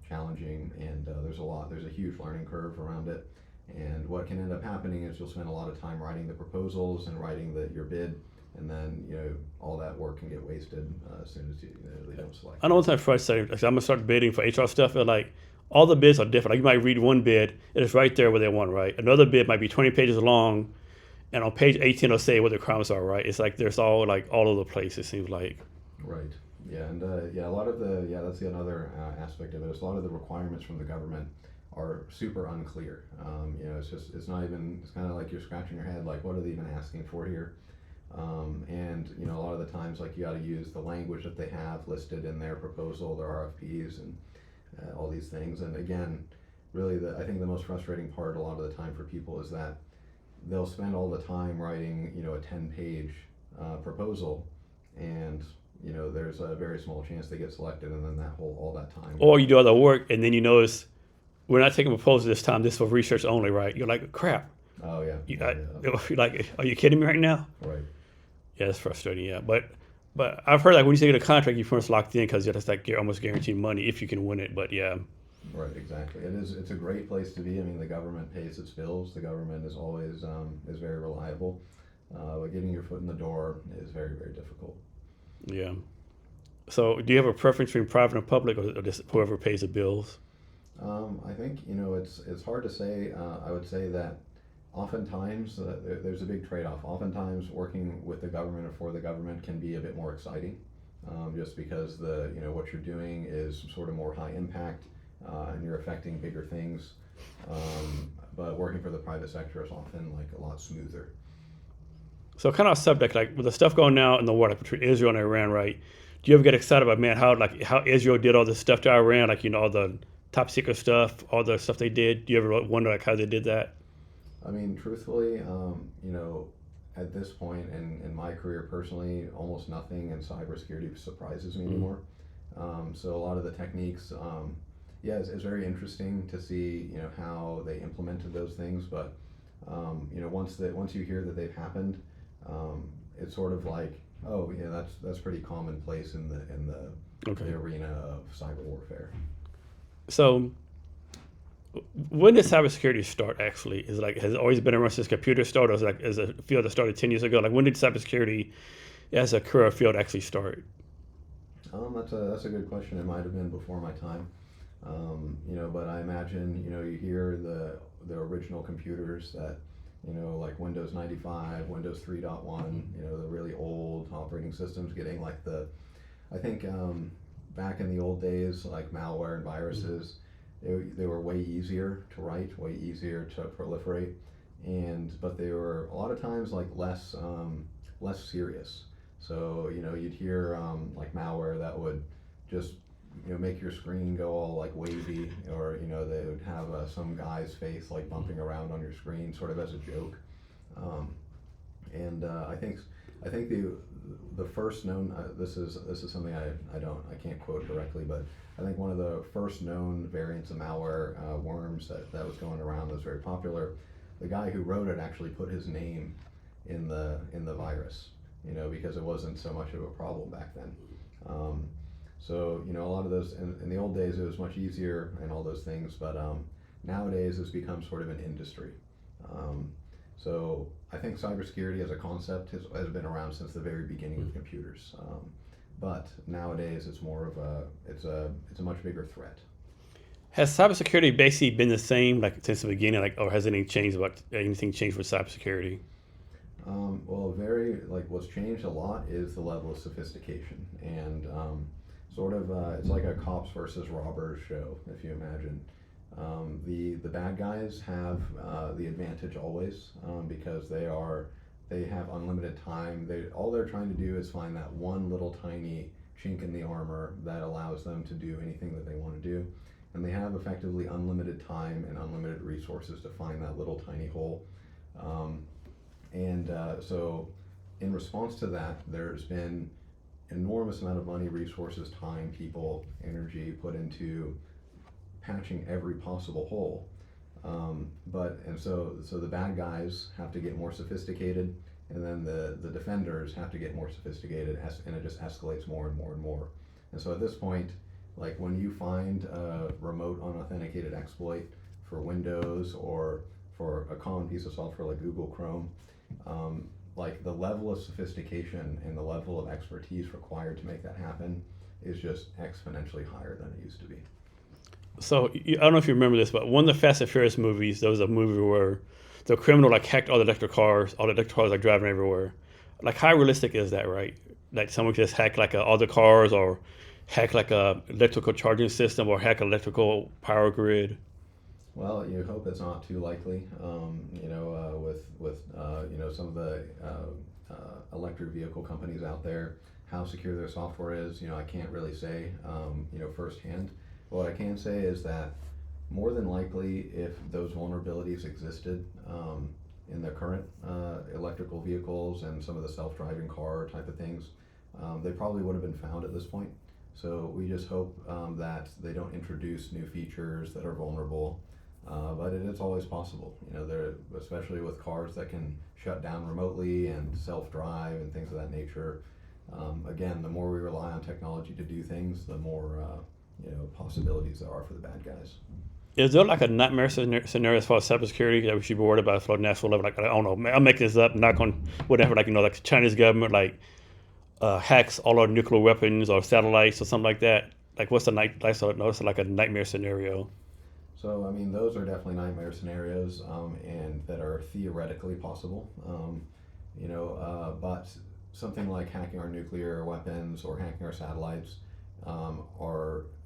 challenging, and there's a huge learning curve around it. And what can end up happening is you'll spend a lot of time writing the proposals and writing your bid, and then all that work can get wasted as soon as they don't select. I know one time I started, I'm gonna start bidding for HR stuff, and like all the bids are different. Like you might read one bid, and it's right there where they want, right? Another bid might be 20 pages long, and on page 18 it'll say what the requirements are, right? It's like there's all over the place. It seems like. Right. Yeah, and a lot of that's another aspect of it. Is a lot of the requirements from the government are super unclear. It's not even. It's kind of like you're scratching your head, like what are they even asking for here? And a lot of the times, like you got to use the language that they have listed in their proposal, their RFPs, and all these things. And again, really, I think the most frustrating part a lot of the time for people is that they'll spend all the time writing, a 10-page proposal, and there's a very small chance they get selected, and then all that time. Or you do all the work, and then you notice we're not taking proposals this time. This is for research only, right? You're like, crap. Oh yeah. You're like, are you kidding me right now? Right. Yeah, it's frustrating. Yeah, but I've heard like when you get a contract, you're first locked in because it's like you're almost guaranteed money if you can win it. But yeah. Right, exactly. It's a great place to be. I mean, the government pays its bills. The government is always is very reliable. But getting your foot in the door is very, very difficult. Yeah. So, do you have a preference between private and public, or just whoever pays the bills? I think it's hard to say. I would say that oftentimes there's a big trade-off. Oftentimes, working with the government or for the government can be a bit more exciting, just because what you're doing is sort of more high impact. And you're affecting bigger things, but working for the private sector is often like a lot smoother. So kind of subject, like with the stuff going now in the war, like between Israel and Iran, right? Do you ever get excited about, man, how Israel did all this stuff to Iran, like all the top secret stuff, all the stuff they did? Do you ever wonder like how they did that? I mean, truthfully, at this point in my career personally, almost nothing in cybersecurity surprises me anymore. So a lot of the techniques. Yeah, it's very interesting to see how they implemented those things, but once you hear that they've happened, it's sort of like, oh yeah, that's pretty commonplace in the arena of cyber warfare. So when did cybersecurity start? Actually, has it always been around since computers started, or is a field that started 10 years ago? Like when did cybersecurity as a career field actually start? That's a good question. It might have been before my time. But I imagine, you hear the original computers that, like Windows 95, Windows 3.1, the really old operating systems getting like I think back in the old days, like malware and viruses, they were way easier to write, way easier to proliferate, but they were a lot of times like less serious. So, you'd hear like malware that would just make your screen go all like wavy, or they would have some guy's face like bumping around on your screen, sort of as a joke. I think the first known this is something I can't quote directly, but I think one of the first known variants of malware, worms that was going around that was very popular. The guy who wrote it actually put his name in the virus, because it wasn't so much of a problem back then. So, a lot of those, in the old days, it was much easier and all those things, but nowadays it's become sort of an industry. So I think cybersecurity as a concept has been around since the very beginning of computers. But nowadays it's more of it's a much bigger threat. Has cybersecurity basically been the same like since the beginning, or has anything changed with cybersecurity? What's changed a lot is the level of sophistication, and sort of it's like a cops versus robbers show, if you imagine. The bad guys have the advantage always because they have unlimited time. All they're trying to do is find that one little tiny chink in the armor that allows them to do anything that they want to do, and they have effectively unlimited time and unlimited resources to find that little tiny hole. So, in response to that, there's been enormous amount of money, resources, time, people, energy put into patching every possible hole. So the bad guys have to get more sophisticated, and then the defenders have to get more sophisticated, and it just escalates more and more and more. And so at this point, like when you find a remote unauthenticated exploit for Windows or for a common piece of software like Google Chrome, like the level of sophistication and the level of expertise required to make that happen is just exponentially higher than it used to be. So I don't know if you remember this, but one of the Fast and Furious movies, there was a movie where the criminal like hacked all the electric cars like driving everywhere. Like how realistic is that, right? Like someone could just hack like all the cars, or hack like a electrical charging system, or hack electrical power grid. Well, you hope it's not too likely. With some of the electric vehicle companies out there, how secure their software is, I can't really say, firsthand. What I can say is that more than likely, if those vulnerabilities existed in the current electrical vehicles and some of the self-driving car type of things, they probably would have been found at this point. So we just hope that they don't introduce new features that are vulnerable. But it is always possible, especially with cars that can shut down remotely and self-drive and things of that nature. Again, the more we rely on technology to do things, the more possibilities there are for the bad guys. Is there like a nightmare scenario as far as cybersecurity that we should be worried about for national level? Like I don't know, I'm making this up, not on whatever. Like like the Chinese government hacks all our nuclear weapons or satellites or something like that. Like what's like a nightmare scenario? So, I mean, those are definitely nightmare scenarios, and that are theoretically possible. But something like hacking our nuclear weapons or hacking our satellites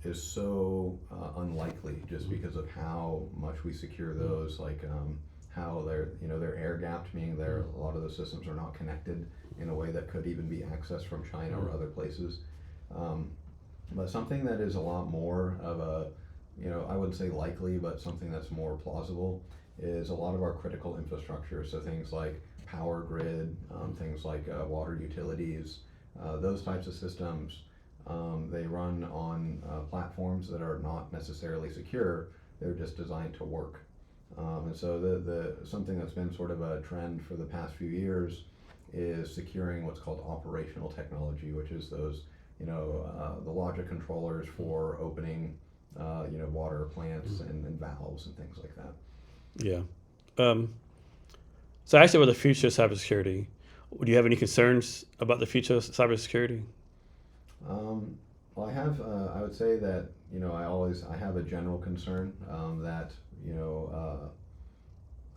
is so unlikely just because of how much we secure those. Like how they're air gapped, meaning a lot of those systems are not connected in a way that could even be accessed from China or other places. But something that is a lot more of a I wouldn't say likely, but something that's more plausible is a lot of our critical infrastructure. So things like power grid, things like water utilities, those types of systems, they run on platforms that are not necessarily secure. They're just designed to work. And so the something that's been sort of a trend for the past few years is securing what's called operational technology, which is those the logic controllers for opening water plants and valves and things like that. Yeah. So actually, with the future of cybersecurity, do you have any concerns about the future of cybersecurity? Well, I would say that I have a general concern that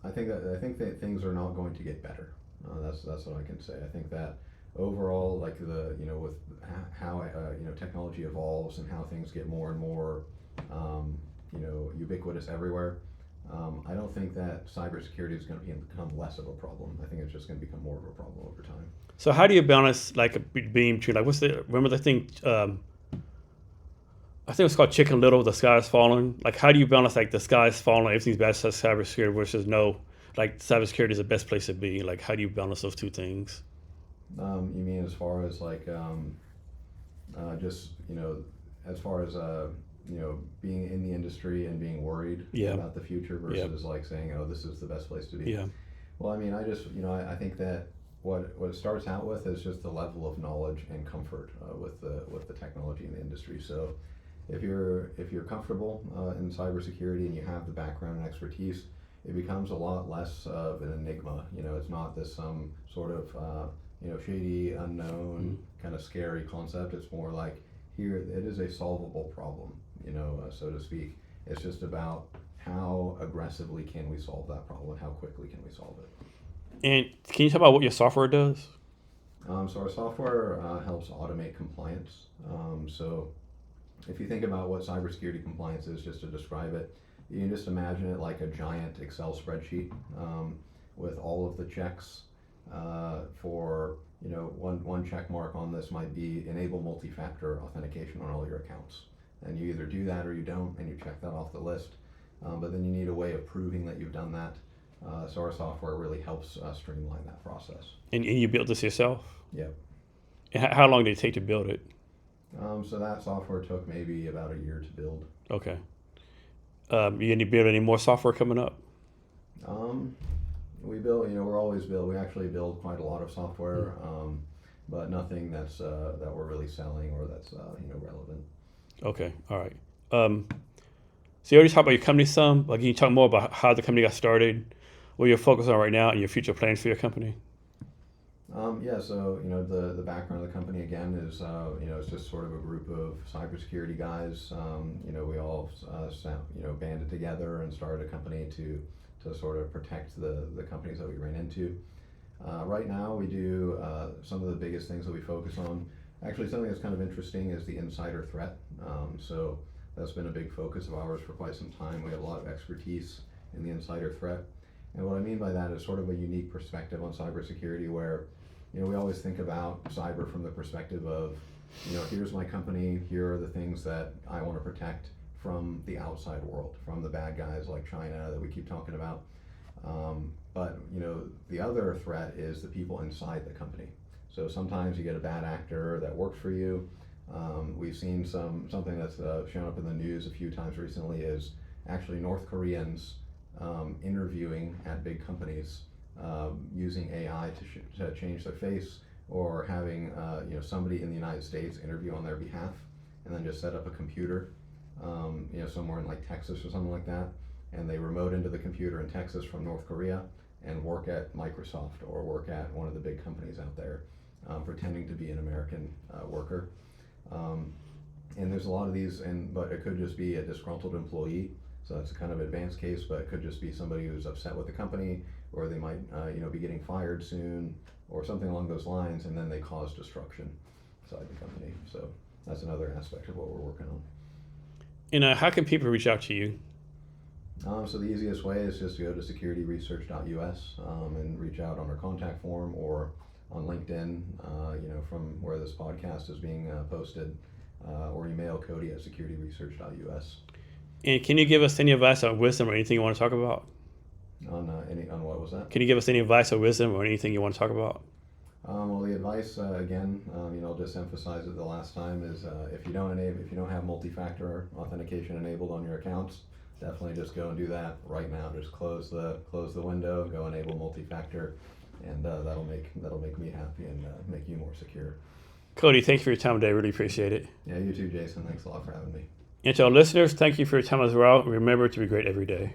I think that things are not going to get better. That's what I can say. I think that overall, like with how technology evolves and how things get more and more ubiquitous everywhere. I don't think that cybersecurity is going to become less of a problem. I think it's just going to become more of a problem over time. So how do you balance like a beam between remember the thing? I think it's called Chicken Little. The sky is falling. Like how do you balance like the sky is falling, everything's bad for cybersecurity versus no, like cybersecurity is the best place to be. Like how do you balance those two things? You mean as far as like just as far as being in the industry and being worried about the future versus like saying, oh, this is the best place to be. Yeah. Well, I mean, I think that what it starts out with is just the level of knowledge and comfort with the technology in the industry. So if you're comfortable in cybersecurity and you have the background and expertise, it becomes a lot less of an enigma. It's not this some sort of shady, unknown, kind of scary concept. It's more like here it is a solvable problem, so to speak. It's just about how aggressively can we solve that problem and how quickly can we solve it. And can you talk about what your software does? So our software helps automate compliance. So if you think about what cybersecurity compliance is, just to describe it, you can just imagine it like a giant Excel spreadsheet with all of the checks for, one check mark on this might be enable multi-factor authentication on all your accounts. And you either do that or you don't, and you check that off the list. But then you need a way of proving that you've done that. So our software really helps streamline that process. And you built this yourself? Yep. And how long did it take to build it? So that software took maybe about a year to build. Okay. You gonna build any more software coming up? We build, we're always build. We actually build quite a lot of software, but nothing that's that we're really selling or that's relevant. Okay. All right. So you already talked about your company some. Can you talk more about how the company got started, what you're focused on right now, and your future plans for your company? Yeah, so the background of the company again is it's just sort of a group of cybersecurity guys. We all banded together and started a company to sort of protect the companies that we ran into. Right now we do some of the biggest things that we focus on. Actually, something that's kind of interesting is the insider threat. So that's been a big focus of ours for quite some time. We have a lot of expertise in the insider threat. And what I mean by that is sort of a unique perspective on cybersecurity where, we always think about cyber from the perspective of, here's my company, here are the things that I want to protect from the outside world, from the bad guys like China that we keep talking about. But, the other threat is the people inside the company. So sometimes you get a bad actor that works for you. We've seen something that's shown up in the news a few times recently is actually North Koreans interviewing at big companies using AI to change their face, or having somebody in the United States interview on their behalf, and then just set up a computer somewhere in like Texas or something like that, and they remote into the computer in Texas from North Korea and work at Microsoft or work at one of the big companies out there, pretending to be an American worker. And there's a lot of these, but it could just be a disgruntled employee. So that's a kind of advanced case, but it could just be somebody who's upset with the company, or they might be getting fired soon, or something along those lines, and then they cause destruction inside the company. So that's another aspect of what we're working on. And how can people reach out to you? So the easiest way is just to go to securityresearch.us and reach out on our contact form or on LinkedIn, from where this podcast is being posted, or email Cody at securityresearch.us. And can you give us any advice on wisdom or anything you want to talk about? On what was that? Can you give us any advice or wisdom or anything you want to talk about? Well, the advice again, I'll just emphasize it the last time is if you don't have multi-factor authentication enabled on your accounts, definitely just go and do that right now. Just close the window, go enable multi-factor, and that'll make me happy and make you more secure. Cody, thanks for your time today. Really appreciate it. Yeah, you too, Jason. Thanks a lot for having me. And to our listeners, thank you for your time as well. Remember to be great every day.